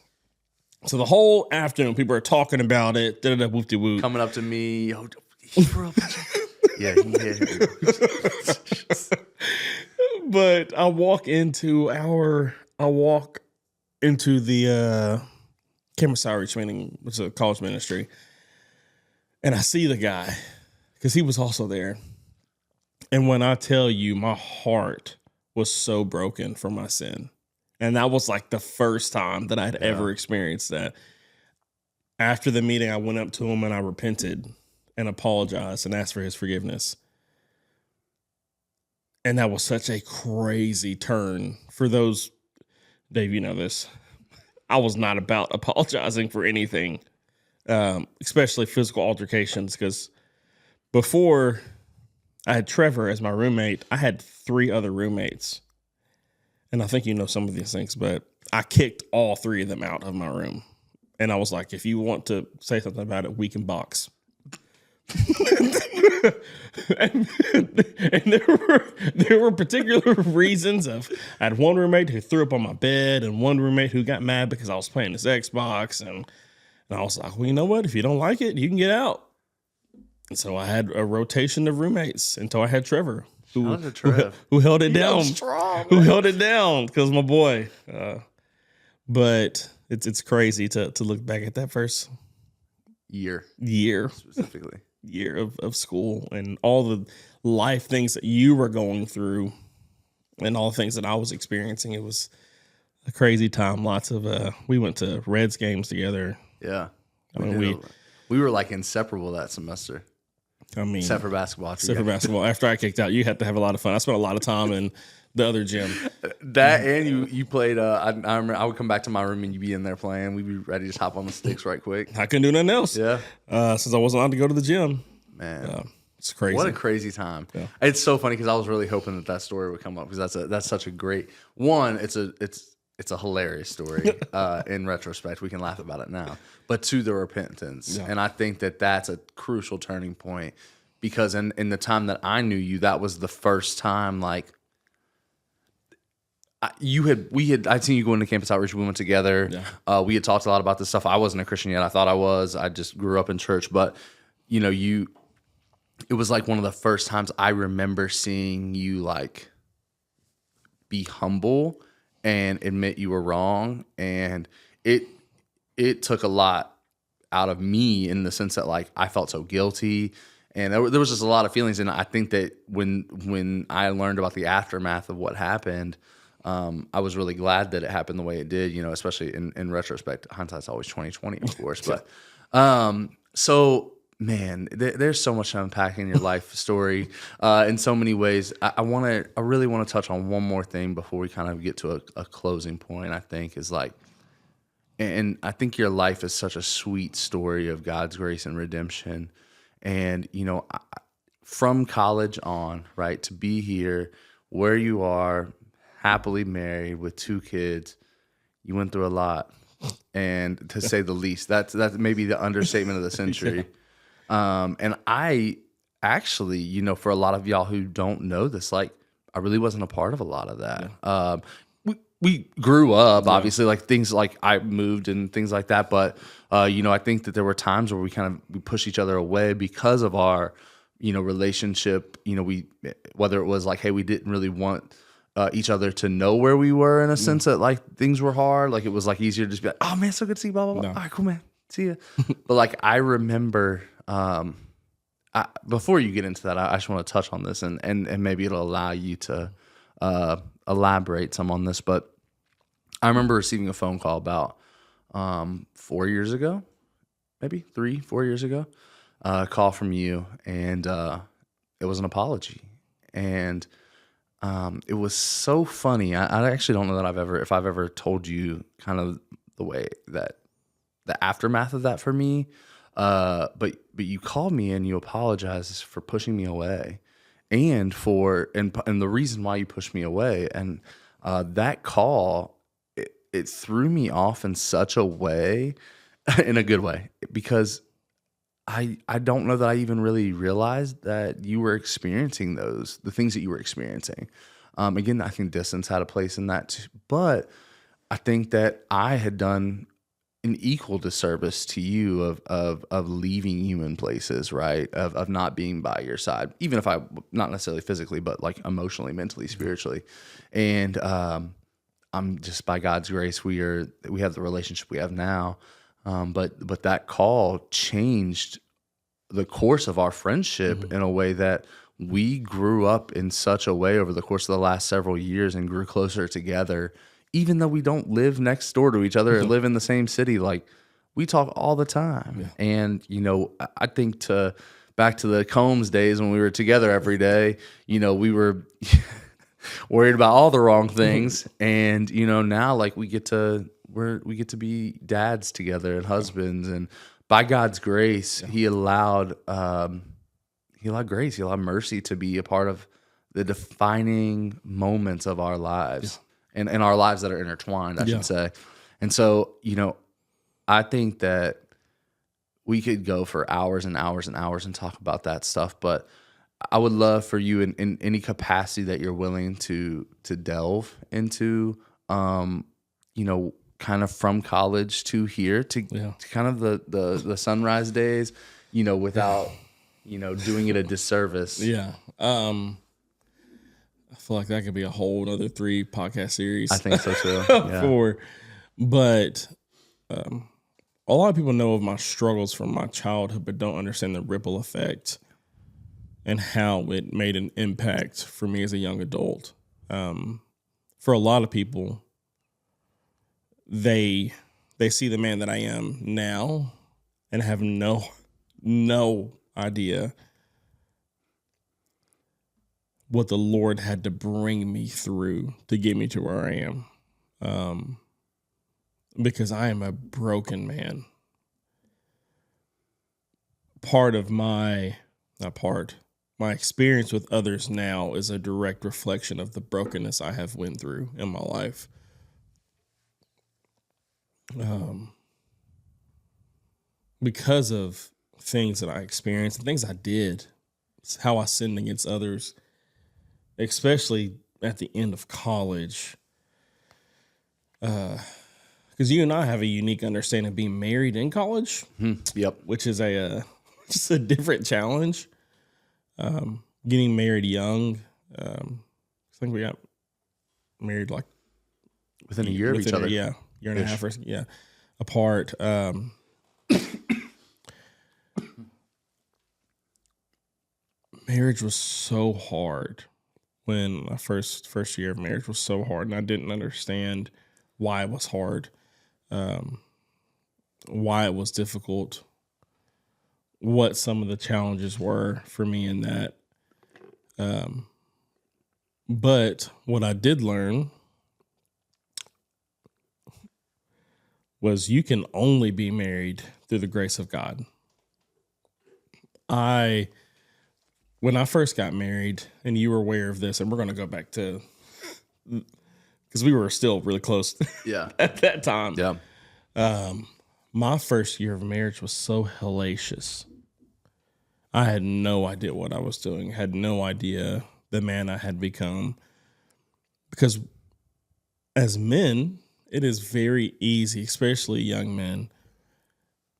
So the whole afternoon, people are talking about it. Whoop de whoop. Coming up to me, yo, he threw up. Yeah, he hit. But I walk into the campus outreach meeting, which is a college ministry, and I see the guy because he was also there. And when I tell you, my heart was so broken for my sin. And that was like the first time that I'd ever experienced that. After the meeting, I went up to him and I repented and apologized and asked for his forgiveness. And that was such a crazy turn for those. Dave, you know this. I was not about apologizing for anything, especially physical altercations, because before I had Trevor as my roommate, I had 3 other roommates. And I think you know some of these things, but I kicked all 3 of them out of my room. And I was like, if you want to say something about it, we can box. and there were particular reasons I had one roommate who threw up on my bed and one roommate who got mad because I was playing this Xbox. And I was like, well, you know what? If you don't like it, you can get out. And so I had a rotation of roommates until I had Trevor, who held it down. Who held it down because my boy. But it's crazy to look back at that first year specifically. Year of school and all the life things that you were going through and all the things that I was experiencing. It was a crazy time. Lots of we went to Reds games together. Yeah. I mean, we were like inseparable that semester. I mean, except for basketball. After I kicked out, you had to have a lot of fun. I spent a lot of time in the other gym. That and you played. I remember I would come back to my room and you'd be in there playing. We'd be ready to just hop on the sticks right quick. I couldn't do nothing else. Yeah. Since I wasn't allowed to go to the gym. Man, it's crazy. What a crazy time. Yeah. It's so funny because I was really hoping that story would come up because that's such a great one. It's a hilarious story. In retrospect, we can laugh about it now. But to the repentance, and I think that's a crucial turning point because in the time that I knew you, that was the first time like. I'd seen you go into campus outreach. We went together. Yeah. We had talked a lot about this stuff. I wasn't a Christian yet. I thought I was. I just grew up in church. But, it was like one of the first times I remember seeing you like be humble and admit you were wrong. And it took a lot out of me in the sense that like I felt so guilty. And there was just a lot of feelings. And I think that when I learned about the aftermath of what happened, I was really glad that it happened the way it did, especially in retrospect. Hindsight's always 20/20, of course. But so Man, there's so much to unpack in your life story in so many ways. I really want to touch on one more thing before we kind of get to a closing point. I think is like, and I think your life is such a sweet story of God's grace and redemption. And from college on, right, to be here where you are, happily married with 2 kids, you went through a lot, and to say the least, that's maybe the understatement of the century. And I actually, for a lot of y'all who don't know this, like, I really wasn't a part of a lot of that. Yeah. We grew up, obviously, like things like I moved and things like that. But, I think that there were times where we pushed each other away because of our, relationship. Whether it was like, hey, we didn't really want each other to know where we were, in a sense that like things were hard. Like it was like easier to just be like, oh man, so good to see you, blah, blah, blah. No. All right, cool, man. See ya. But like, I remember, before you get into that, I just want to touch on this and maybe it'll allow you to elaborate some on this. But I remember receiving a phone call about 4 years ago, maybe 3-4 years ago, a call from you, and it was an apology. And it was so funny. I actually don't know that if I've ever told you kind of the way that the aftermath of that for me. But you called me and you apologized for pushing me away, and the reason why you pushed me away. And that call, it threw me off in such a way, in a good way, because I don't know that I even really realized that you were experiencing the things that you were experiencing. Again, I think distance had a place in that too, but I think that I had done an equal disservice to you of leaving you in places, right? Of not being by your side, even if I, not necessarily physically, but like emotionally, mentally, spiritually. And I'm just, by God's grace, we have the relationship we have now. But that call changed the course of our friendship in a way that we grew up in such a way over the course of the last several years and grew closer together. Even though we don't live next door to each other or live in the same city, like, we talk all the time. Yeah. And, I think back to the Combs days when we were together every day, we were worried about all the wrong things. And, now like we get to be dads together and husbands. And by God's grace, He allowed grace, He allowed mercy to be a part of the defining moments of our lives. Yeah. And our lives that are intertwined, I should say. And so, I think that we could go for hours and hours and hours and talk about that stuff, but I would love for you in any capacity that you're willing to delve into, kind of from college to here to kind of the sunrise days, without, doing it a disservice. Yeah. I feel like that could be a whole other 3 podcast series. I think so too. Yeah. But a lot of people know of my struggles from my childhood, but don't understand the ripple effect and how it made an impact for me as a young adult. For a lot of people, they see the man that I am now and have no idea what the Lord had to bring me through to get me to where I am. Because I am a broken man. My experience with others now is a direct reflection of the brokenness I have went through in my life. Because of things that I experienced and things I did, how I sinned against others, especially at the end of college, because you and I have a unique understanding of being married in college. Yep. Which is just a different challenge. Getting married young. I think we got married like within a year of each other. Yeah, year and a half. Apart. Marriage was so hard. When my first year of marriage was so hard, and I didn't understand why it was hard, why it was difficult, what some of the challenges were for me in that. But what I did learn was you can only be married through the grace of God. When I first got married, and you were aware of this, and we're going to go back to, because we were still really close at that time. Yeah. My first year of marriage was so hellacious. I had no idea what I was doing, had no idea the man I had become. Because as men, it is very easy, especially young men,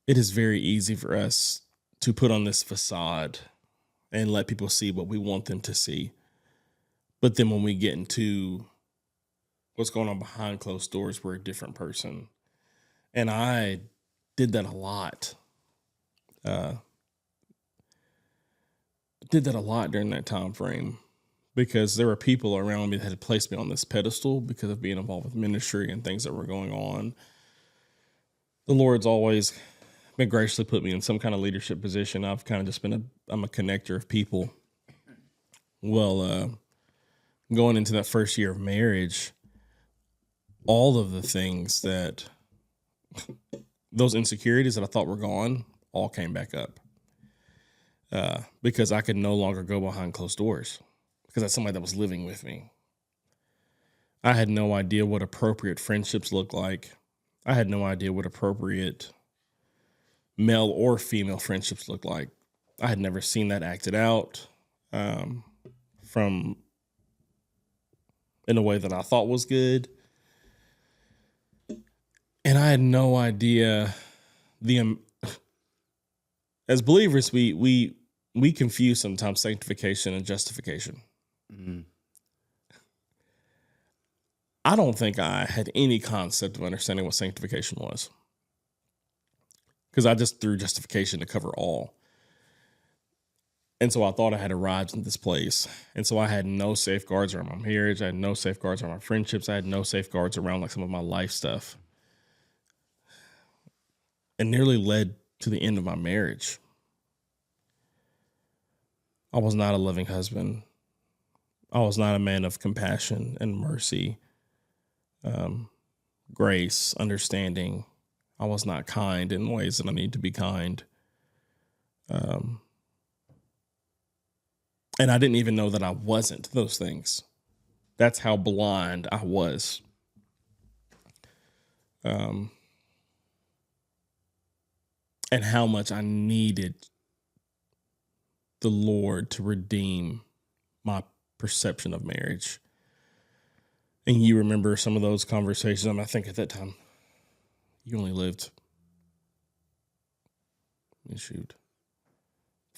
it is very easy for us to put on this facade and let people see what we want them to see. But then when we get into what's going on behind closed doors, we're a different person. And I did that a lot. Did that a lot during that time frame, because there were people around me that had placed me on this pedestal because of being involved with ministry and things that were going on. The Lord's always been graciously put me in some kind of leadership position. I've kind of just I'm a connector of people. Well, going into that first year of marriage, all of the things that, those insecurities that I thought were gone, all came back up. Because I could no longer go behind closed doors, because that's somebody that was living with me. I had no idea what appropriate friendships look like. I had no idea what appropriate male or female friendships look like. I had never seen that acted out from in a way that I thought was good. And I had no idea as believers, we confuse sometimes sanctification and justification. Mm-hmm. I don't think I had any concept of understanding what sanctification was, because I just threw justification to cover all. And so I thought I had arrived in this place. And so I had no safeguards around my marriage. I had no safeguards around my friendships. I had no safeguards around like some of my life stuff. And nearly led to the end of my marriage. I was not a loving husband. I was not a man of compassion and mercy, grace, understanding. I was not kind in ways that I need to be kind. And I didn't even know that I wasn't those things. That's how blind I was. And how much I needed the Lord to redeem my perception of marriage. And you remember some of those conversations. I think at that time, you only lived,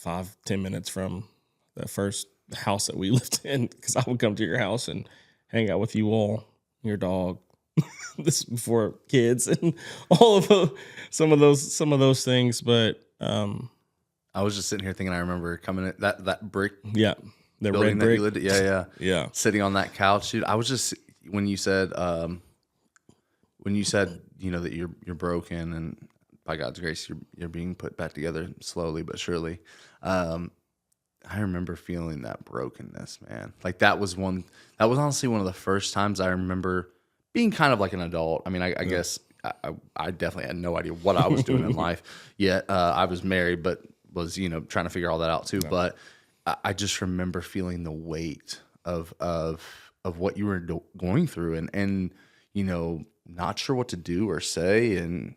5-10 minutes from the first house that we lived in, because I would come to your house and hang out with you all, your dog. This is before kids and all of some of those things. But I was just sitting here thinking, I remember coming in that brick, the building red brick, that you lived at, yeah, sitting on that couch, dude. I was just, when you said that that you're broken, and by God's grace you're being put back together slowly but surely. I remember feeling that brokenness, man. Like that was honestly one of the first times I remember being kind of like an adult. I mean, I guess I definitely had no idea what I was doing in life yet. I was married, but was, trying to figure all that out too. Yeah. But I just remember feeling the weight of what you were going through, and not sure what to do or say. And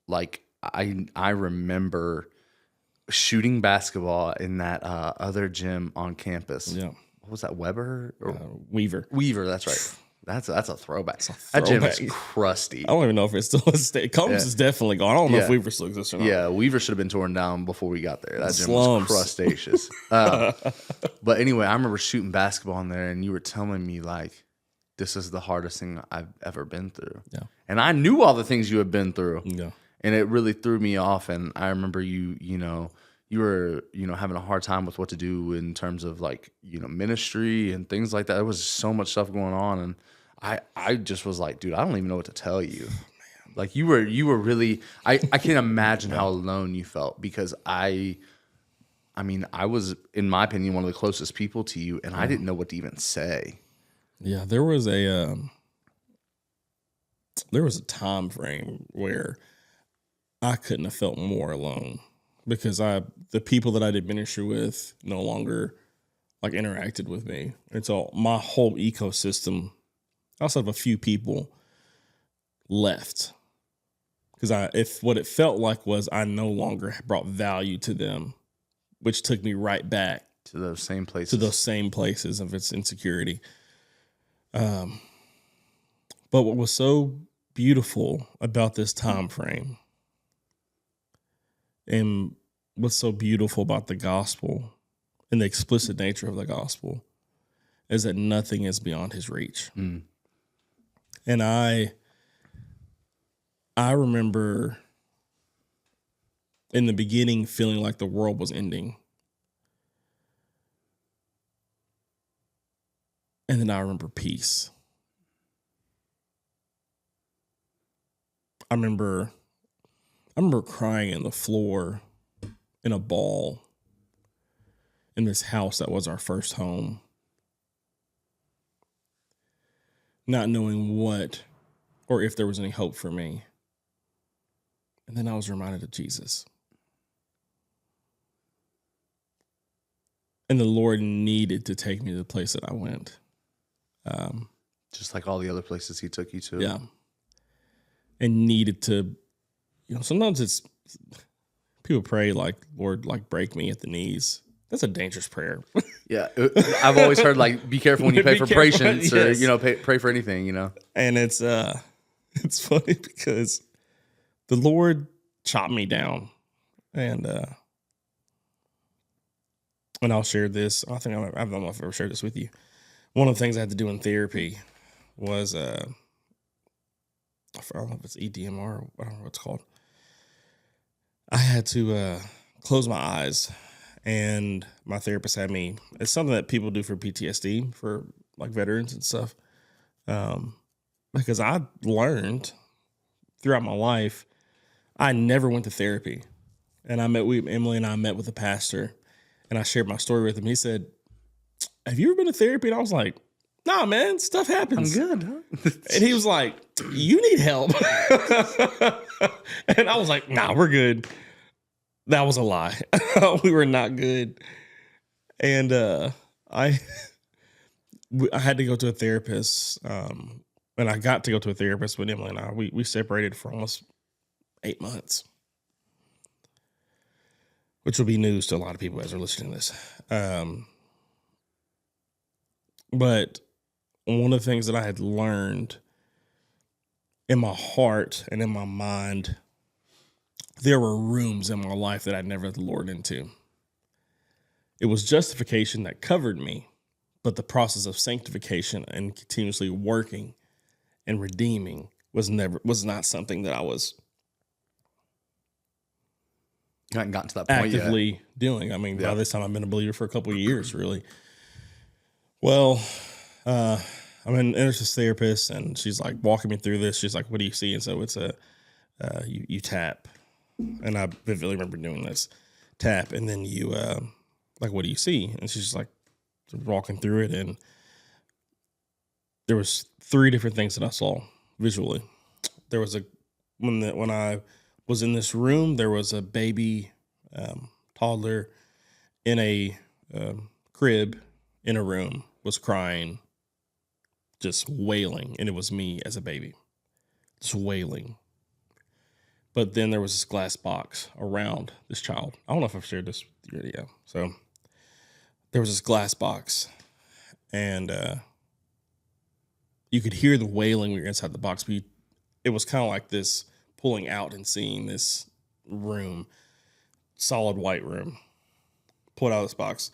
like, I remember shooting basketball in that other gym on campus. Yeah. What was that, Weber? Or Weaver. Weaver, that's right. That's a throwback. That gym is crusty. I don't even know if it's still a state. Combs is definitely gone. I don't know if Weaver still exists or not. Yeah, Weaver should have been torn down before we got there. That gym was crustaceous. But anyway, I remember shooting basketball in there, and you were telling me, like, this is the hardest thing I've ever been through. Yeah. And I knew all the things you had been through. Yeah. And it really threw me off. And I remember you were, having a hard time with what to do in terms of, like, ministry and things like that. There was so much stuff going on. And I just was like, dude, I don't even know what to tell you. Like you were really, I can't imagine how alone you felt, because I mean, I was, in my opinion, one of the closest people to you, and I didn't know what to even say. Yeah, there was a time frame where I couldn't have felt more alone, because the people that I did ministry with no longer like interacted with me. And so my whole ecosystem, outside of a few people, left. Because if what it felt like was I no longer brought value to them, which took me right back To those same places. Of its insecurity. But what was so beautiful about this time frame, and what's so beautiful about the gospel and the explicit nature of the gospel, is that nothing is beyond his reach. And I remember in the beginning feeling like the world was ending. And then I remember peace. I remember crying on the floor in a ball in this house that was our first home, not knowing what or if there was any hope for me. And then I was reminded of Jesus. And the Lord needed to take me to the place that I went. Just like all the other places he took you to. Yeah. And needed to, sometimes it's, people pray like, Lord, like break me at the knees. That's a dangerous prayer. Yeah. I've always heard, like, be careful when you pray for patience, yes. or, pray for anything, And it's funny because the Lord chopped me down, and I'll share this. I don't know if I've ever shared this with you. One of the things I had to do in therapy was, I don't know if it's EDMR, or I don't know what it's called. I had to close my eyes, and my therapist had me. It's something that people do for PTSD, for like veterans and stuff. Because I learned throughout my life, I never went to therapy. And Emily and I met with a pastor, and I shared my story with him. He said, have you ever been to therapy? And I was like, nah, man, stuff happens. I'm good, huh? And he was like, you need help. And I was like, nah, we're good. That was a lie. We were not good. And I had to go to a therapist. And I got to go to a therapist with Emily and I. We separated for almost 8 months, which will be news to a lot of people as they're listening to this. But one of the things that I had learned in my heart and in my mind, there were rooms in my life that I'd never let the Lord into. It was justification that covered me, but the process of sanctification and continuously working and redeeming was not something that I was You hadn't gotten to that point actively yet. doing. I mean, by this time I've been a believer for a couple of years, really. Well, I'm an there's therapist, and she's like walking me through this. She's like, what do you see? And so it's you tap. And I vividly remember doing this tap. And then you, like, what do you see? And she's just like walking through it. And there was 3 different things that I saw visually. There was when I was in this room, there was a baby, toddler in a crib in a room, was crying, just wailing. And it was me as a baby, just wailing. But then there was this glass box around this child. I don't know if I've shared this with you. Yeah. So there was this glass box, and you could hear the wailing when you're inside the box. But it was kind of like this pulling out and seeing this room, solid white room, pulled out of this box.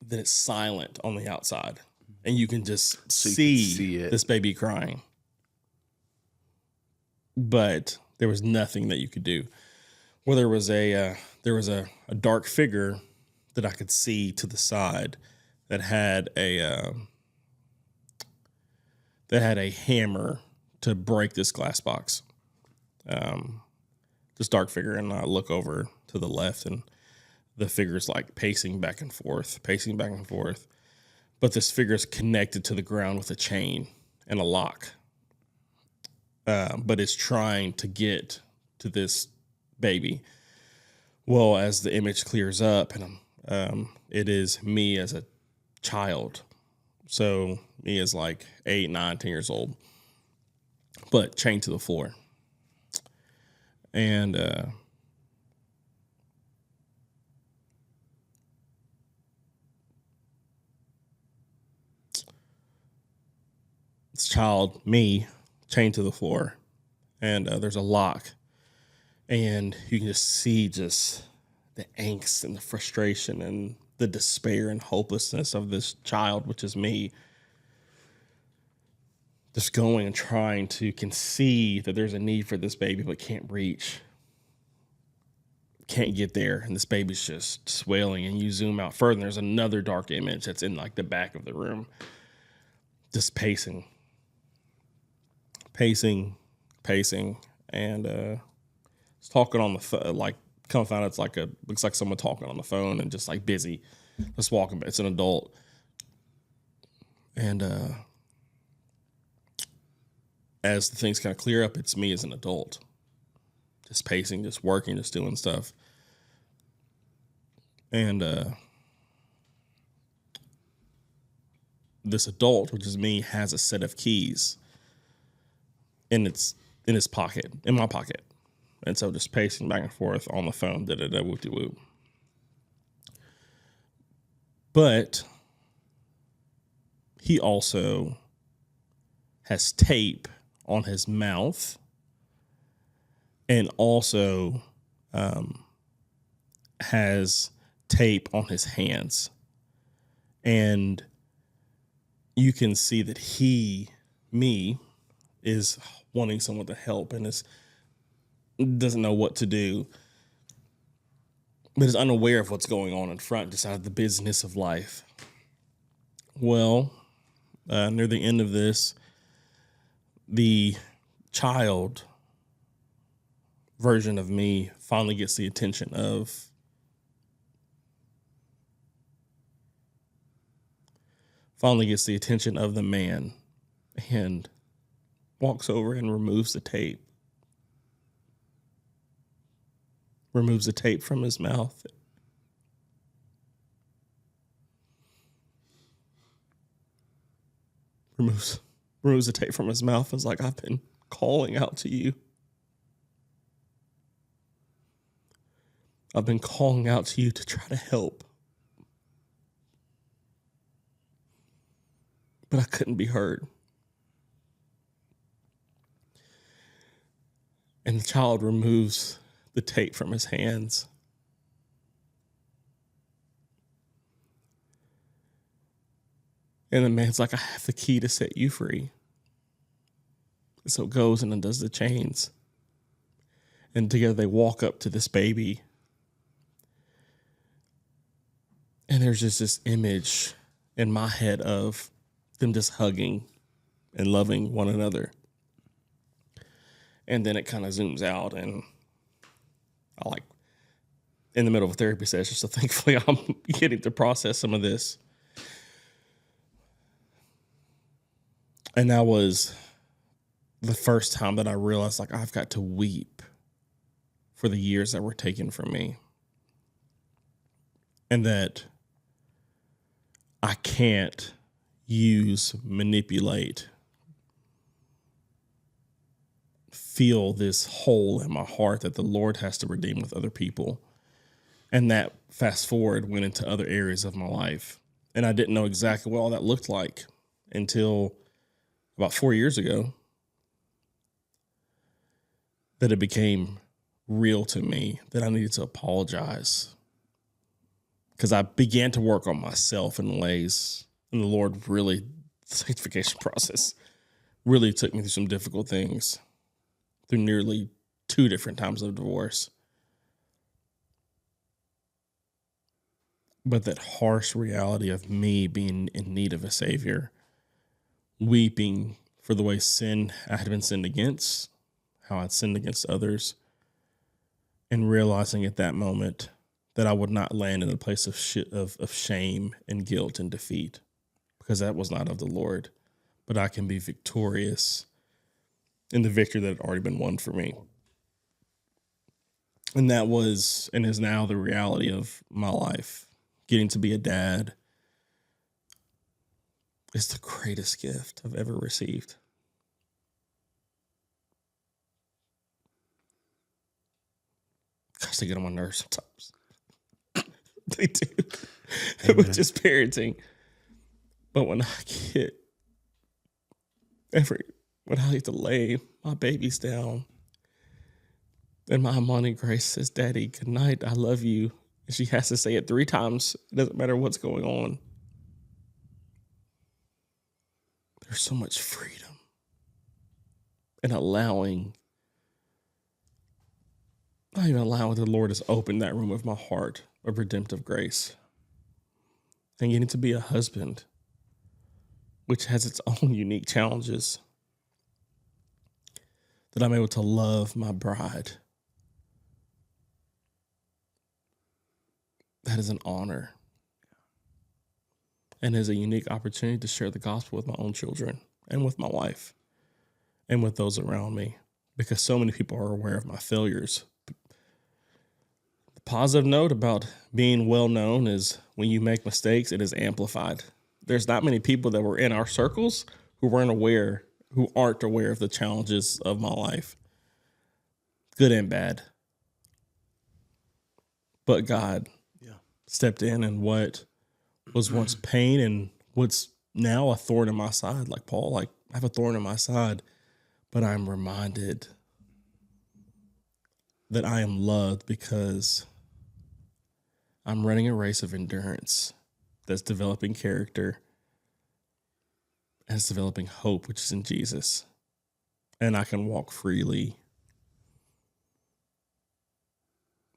Then it's silent on the outside, and you can just see this baby crying. But there was nothing that you could do. Well, there was a dark figure that I could see to the side that had a hammer to break this glass box. this dark figure, and I look over to the left, and the figure's like pacing back and forth. But this figure is connected to the ground with a chain and a lock. But it's trying to get to this baby. Well, as the image clears up, and it is me as a child. So me is like 8, 9, 10 years old, but chained to the floor. And this child, me, chained to the floor, and there's a lock, and you can just see just the angst and the frustration and the despair and hopelessness of this child, which is me, just going and trying to concede that there's a need for this baby, but can't reach, can't get there, and this baby's just swelling. And you zoom out further, and there's another dark image that's in like the back of the room, just pacing, and it's talking on the phone. Like, come find out, it's like looks like someone talking on the phone and just like busy, just walking. It's an adult, and as the things kind of clear up, it's me as an adult, just pacing, just working, just doing stuff. And this adult, which is me, has a set of keys in his pocket, in my pocket. And so just pacing back and forth on the phone, da-da-da, whoop-de-whoop. But he also has tape on his mouth, and also has tape on his hands. And you can see that me, is wanting someone to help, and doesn't know what to do, but is unaware of what's going on in front, just out of the business of life. Well, near the end of this, the child version of me finally gets the attention of the man, and walks over and removes the tape from his mouth. Removes the tape from his mouth and is like, I've been calling out to you. I've been calling out to you to try to help, but I couldn't be heard. And the child removes the tape from his hands. And the man's like, I have the key to set you free. And so goes and undoes the chains. And together they walk up to this baby. And there's just this image in my head of them just hugging and loving one another. And then it kind of zooms out, and I like in the middle of a therapy session, so thankfully I'm getting to process some of this. And that was the first time that I realized, like, I've got to weep for the years that were taken from me. And that I can't manipulate, feel this hole in my heart that the Lord has to redeem with other people. And that, fast forward, went into other areas of my life. And I didn't know exactly what all that looked like until about 4 years ago, that it became real to me that I needed to apologize. Because I began to work on myself in ways, and the Lord really, the sanctification process really took me through some difficult things, through nearly 2 different times of divorce. But that harsh reality of me being in need of a Savior, weeping for the way I had been sinned against, how I'd sinned against others, and realizing at that moment that I would not land in a place of shame and guilt and defeat, because that was not of the Lord, but I can be victorious in the victory that had already been won for me. And that was and is now the reality of my life. Getting to be a dad is the greatest gift I've ever received. Gosh, they get on my nerves sometimes. They do. With just parenting. But when I get to lay my babies down and my Amani Grace says, "Daddy, good night, I love you," and she has to say it 3 times, it doesn't matter what's going on. There's so much freedom in not even allowing the Lord has opened that room of my heart of redemptive grace. And getting to be a husband, which has its own unique challenges, that I'm able to love my bride. That is an honor and is a unique opportunity to share the gospel with my own children and with my wife and with those around me, because so many people are aware of my failures. The positive note about being well known is when you make mistakes, it is amplified. There's not many people that were in our circles who aren't aware of the challenges of my life, good and bad. But God stepped in, and what was once pain and what's now a thorn in my side, like Paul, like I have a thorn in my side, but I'm reminded that I am loved because I'm running a race of endurance that's developing character and it's developing hope, which is in Jesus. And I can walk freely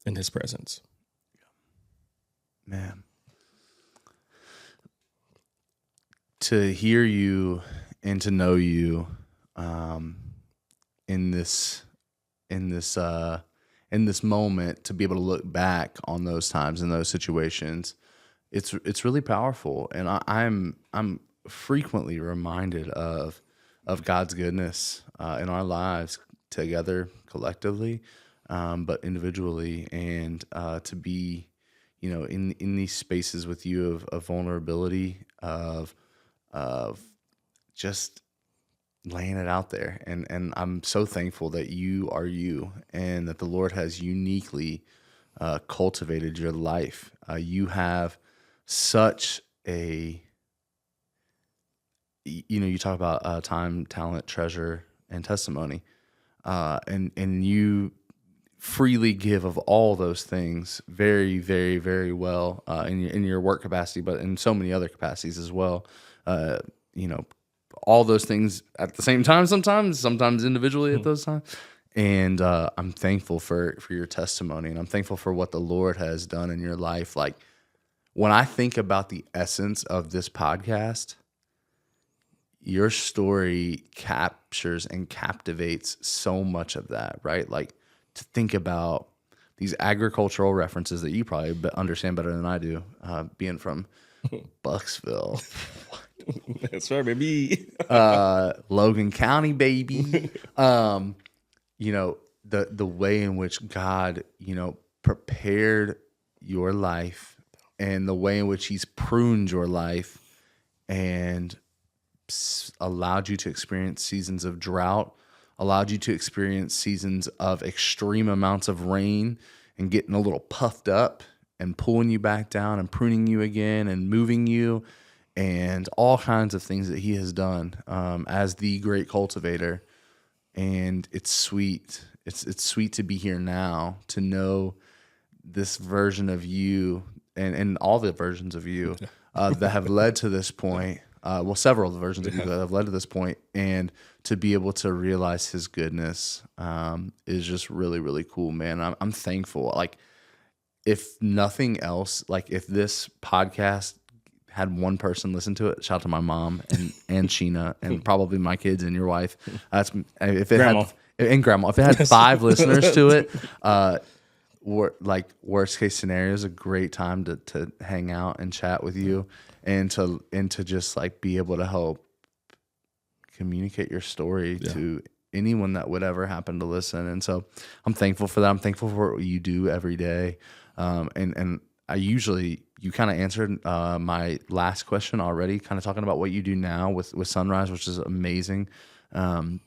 in his presence. Man. To hear you and to know you in this moment, to be able to look back on those times and those situations, it's really powerful. And I'm frequently reminded of God's goodness in our lives together collectively, but individually, and to be, in these spaces with you of vulnerability, of just laying it out there. And I'm so thankful that you are you, and that the Lord has uniquely cultivated your life. You have such a, you talk about time, talent, treasure, and testimony, and you freely give of all those things very, very, very well in your work capacity, but in so many other capacities as well. All those things at the same time, sometimes individually at those times. And I'm thankful for your testimony, and I'm thankful for what the Lord has done in your life. Like, when I think about the essence of this podcast, your story captures and captivates so much of that, right? Like, to think about these agricultural references that you probably understand better than I do, being from Bucksville. That's right, baby. Logan County, baby. The way in which God, prepared your life, and the way in which he's pruned your life and allowed you to experience seasons of drought, allowed you to experience seasons of extreme amounts of rain and getting a little puffed up and pulling you back down and pruning you again and moving you, and all kinds of things that he has done as the great cultivator. And it's sweet. It's sweet to be here now, to know this version of you and all the versions of you that have led to this point. Several of the versions of you that have led to this point, and to be able to realize his goodness is just really, really cool, man. I'm thankful. Like, if nothing else, like if this podcast had one person listen to it, shout out to my mom and Sheena and probably my kids and your wife. If it and grandma. If it had 5 listeners to it, worst case scenario is a great time to hang out and chat with you, and to just like be able to help communicate your story to anyone that would ever happen to listen. And so I'm thankful for that. I'm thankful for what you do every day. And you kind of answered my last question already, kind of talking about what you do now with Sunrise, which is amazing. And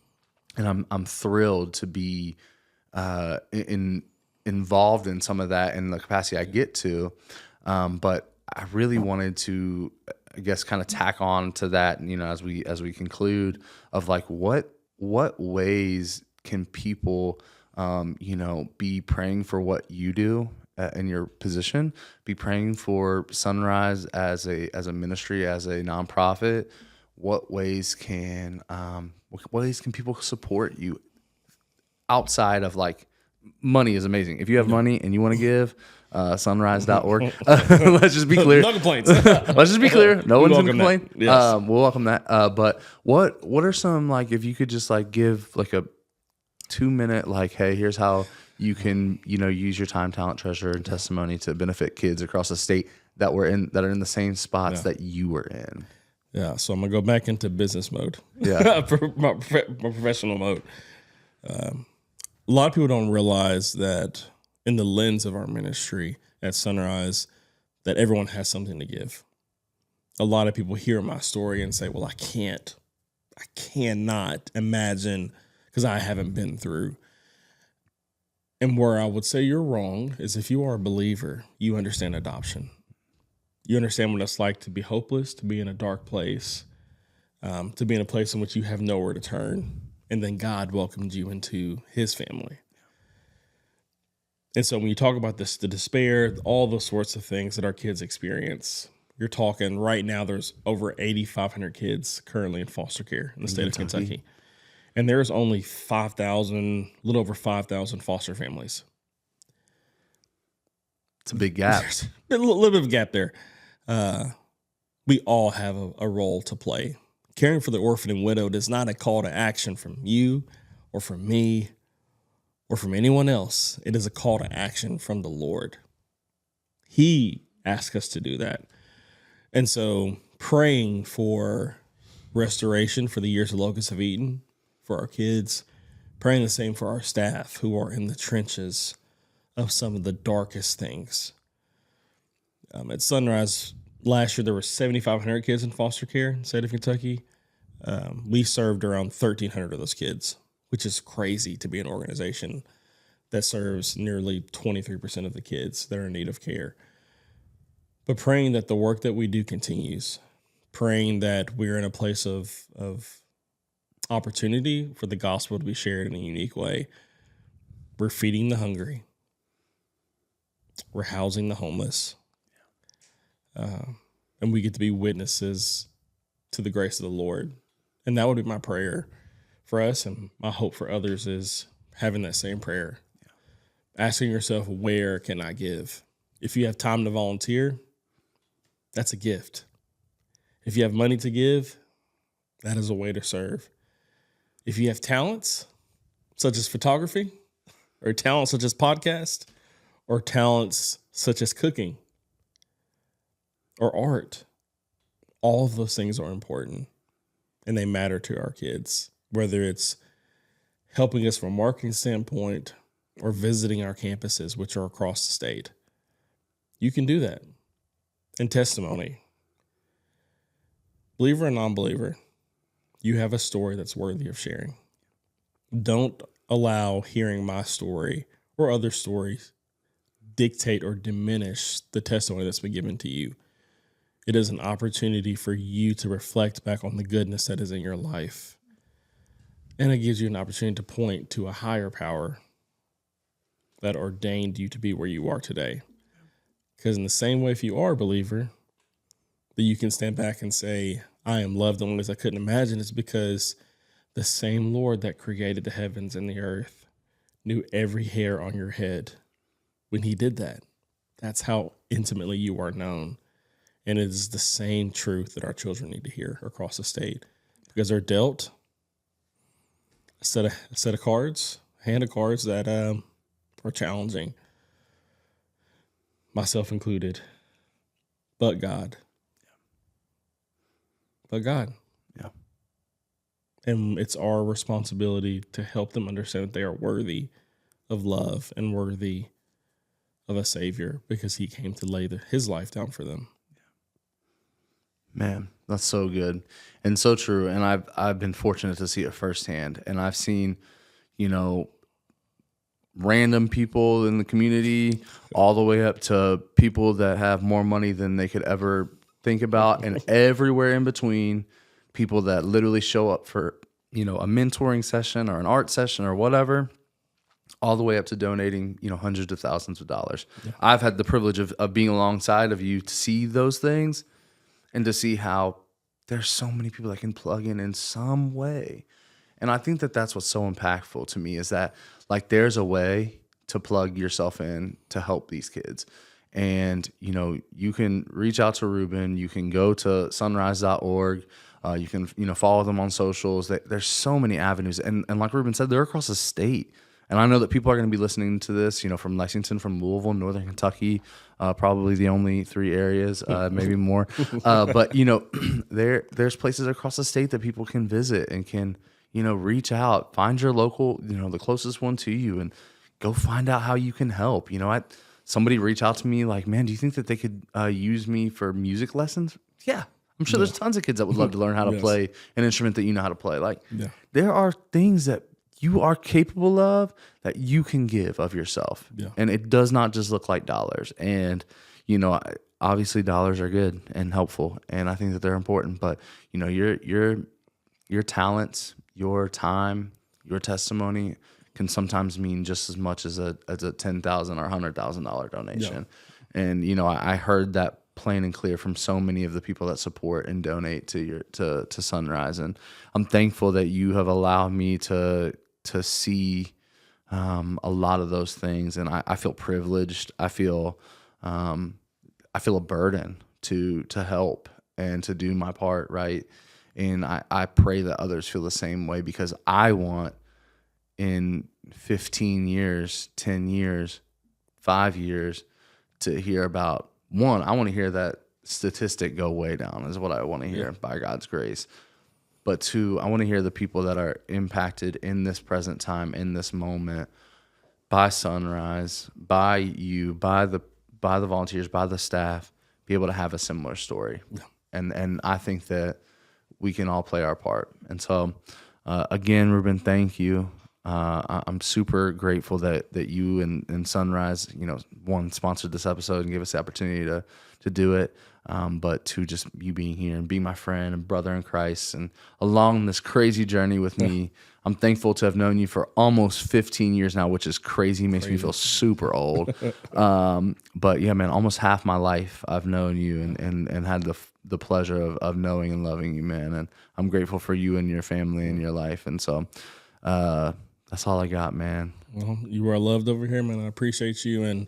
I'm thrilled to be involved in some of that in the capacity I get to. But I really wanted to, I guess, kind of tack on to that, as we conclude, of like what ways can people, be praying for what you do in your position, be praying for Sunrise as a ministry, as a nonprofit. What ways can people support you outside of like money is amazing. If you have money and you want to give, sunrise.org. Let's just be clear. No complaints. Let's just be clear. No one's going to complain. Yes. We'll welcome that. But what are some, like, if you could just like give like a 2-minute, like, hey, here's how you can, use your time, talent, treasure, and testimony to benefit kids across the state that are in the same spots that you were in. Yeah. So I'm going to go back into business mode. Yeah. my professional mode. A lot of people don't realize that in the lens of our ministry at Sunrise, that everyone has something to give. A lot of people hear my story and say, well, I cannot imagine, because I haven't been through. And where I would say you're wrong is, if you are a believer, you understand adoption. You understand what it's like to be hopeless, to be in a dark place, to be in a place in which you have nowhere to turn. And then God welcomed you into his family. And so when you talk about this, the despair, all those sorts of things that our kids experience, you're talking right now, there's over 8,500 kids currently in foster care in the state of Kentucky. And there's only 5,000, a little over 5,000 foster families. It's a big gap. There's a little bit of a gap there. We all have a role to play. Caring for the orphan and widowed is not a call to action from you or from me or from anyone else. It is a call to action from the Lord. He asked us to do that. And so praying for restoration for the years the locusts have eaten, for our kids, praying the same for our staff who are in the trenches of some of the darkest things. At Sunrise, last year, there were 7,500 kids in foster care in the state of Kentucky. We served around 1,300 of those kids, which is crazy to be an organization that serves nearly 23% of the kids that are in need of care. But praying that the work that we do continues, praying that we're in a place of opportunity for the gospel to be shared in a unique way. We're feeding the hungry. We're housing the homeless. And we get to be witnesses to the grace of the Lord. And that would be my prayer for us, and my hope for others is having that same prayer. Asking yourself, where can I give? If you have time to volunteer, that's a gift. If you have money to give, that is a way to serve. If you have talents, such as photography, or talents such as podcast, or talents such as cooking, or art, all of those things are important, and they matter to our kids, whether it's helping us from a marketing standpoint or visiting our campuses, which are across the state. You can do that. And testimony. Believer and non-believer, you have a story that's worthy of sharing. Don't allow hearing my story or other stories dictate or diminish the testimony that's been given to you. It is an opportunity for you to reflect back on the goodness that is in your life. And it gives you an opportunity to point to a higher power that ordained you to be where you are today. Because in the same way, if you are a believer, that you can stand back and say, I am loved in ways I couldn't imagine, is because the same Lord that created the heavens and the earth knew every hair on your head when he did that. That's how intimately you are known. And it is the same truth that our children need to hear across the state, because they're dealt a hand of cards that were challenging, myself included. But God. Yeah. And it's our responsibility to help them understand that they are worthy of love and worthy of a Savior because he came to lay his life down for them. Man, that's so good and so true. And I've been fortunate to see it firsthand. And I've seen, random people in the community all the way up to people that have more money than they could ever think about, and everywhere in between, people that literally show up for, a mentoring session or an art session or whatever, all the way up to donating, hundreds of thousands of dollars. Yeah. I've had the privilege of being alongside of you to see those things and to see how there's so many people that can plug in some way. And I think that that's what's so impactful to me, is that like there's a way to plug yourself in to help these kids. And, you can reach out to Reuben, you can go to sunrise.org, you can, follow them on socials. There's so many avenues. And like Reuben said, they're across the state. And I know that people are going to be listening to this, from Lexington, from Louisville, Northern Kentucky, probably the only 3 areas, maybe more. But, there's places across the state that people can visit and can, reach out, find your local, the closest one to you, and go find out how you can help. Somebody reached out to me like, man, do you think that they could use me for music lessons? Yeah. I'm sure there's tons of kids that would love to learn how to play an instrument that you know how to play. Like, there are things that you are capable of that you can give of yourself. Yeah. And it does not just look like dollars. And, obviously dollars are good and helpful, and I think that they're important, but your talents, your time, your testimony can sometimes mean just as much as a $10,000 or $100,000 donation. Yeah. And, I heard that plain and clear from so many of the people that support and donate to Sunrise. And I'm thankful that you have allowed me to see a lot of those things. And I feel privileged. I feel a burden to help and to do my part, right? And I pray that others feel the same way, because I want in 15 years, 10 years, 5 years to hear about, one, I want to hear that statistic go way down, is what I want to hear by God's grace. But 2, I want to hear the people that are impacted in this present time, in this moment, by Sunrise, by you, by the volunteers, by the staff, be able to have a similar story. Yeah. And I think that we can all play our part. And so, again, Reuben, thank you. I'm super grateful that you and Sunrise, one, sponsored this episode and gave us the opportunity to do it. But 2, just you being here and being my friend and brother in Christ and along this crazy journey with me. I'm thankful to have known you for almost 15 years now, which is crazy. Makes me feel super old. But yeah, man, almost half my life I've known you and had the pleasure of knowing and loving you, man. And I'm grateful for you and your family and your life. And so, that's all I got, man. Well, you are loved over here, man. I appreciate you. And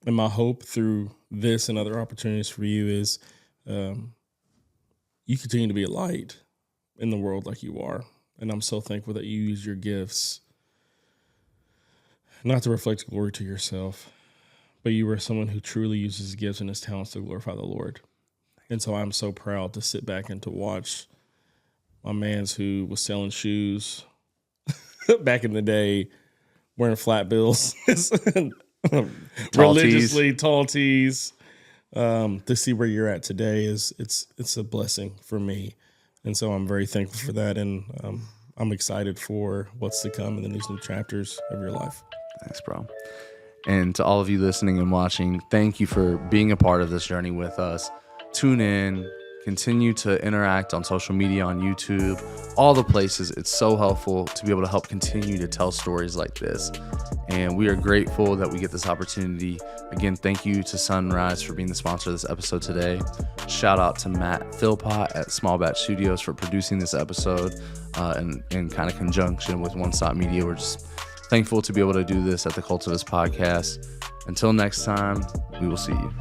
my hope through this and other opportunities for you is you continue to be a light in the world like you are. And I'm so thankful that you use your gifts not to reflect glory to yourself, but you are someone who truly uses his gifts and his talents to glorify the Lord. And so I'm so proud to sit back and to watch my mans who was selling shoes back in the day, wearing flat bills, religiously tall tees. To see where you're at today it's a blessing for me, and so I'm very thankful for that, and I'm excited for what's to come in these new chapters of your life. Thanks, bro. And to all of you listening and watching, thank you for being a part of this journey with us. Tune in. Continue to interact on social media, on YouTube, all the places. It's so helpful to be able to help continue to tell stories like this. And we are grateful that we get this opportunity. Again, thank you to Sunrise for being the sponsor of this episode today. Shout out to Matt Philpot at SmallBatch Studios for producing this episode in kind of conjunction with One Stop Media. We're just thankful to be able to do this at the Cultivus podcast. Until next time, we will see you.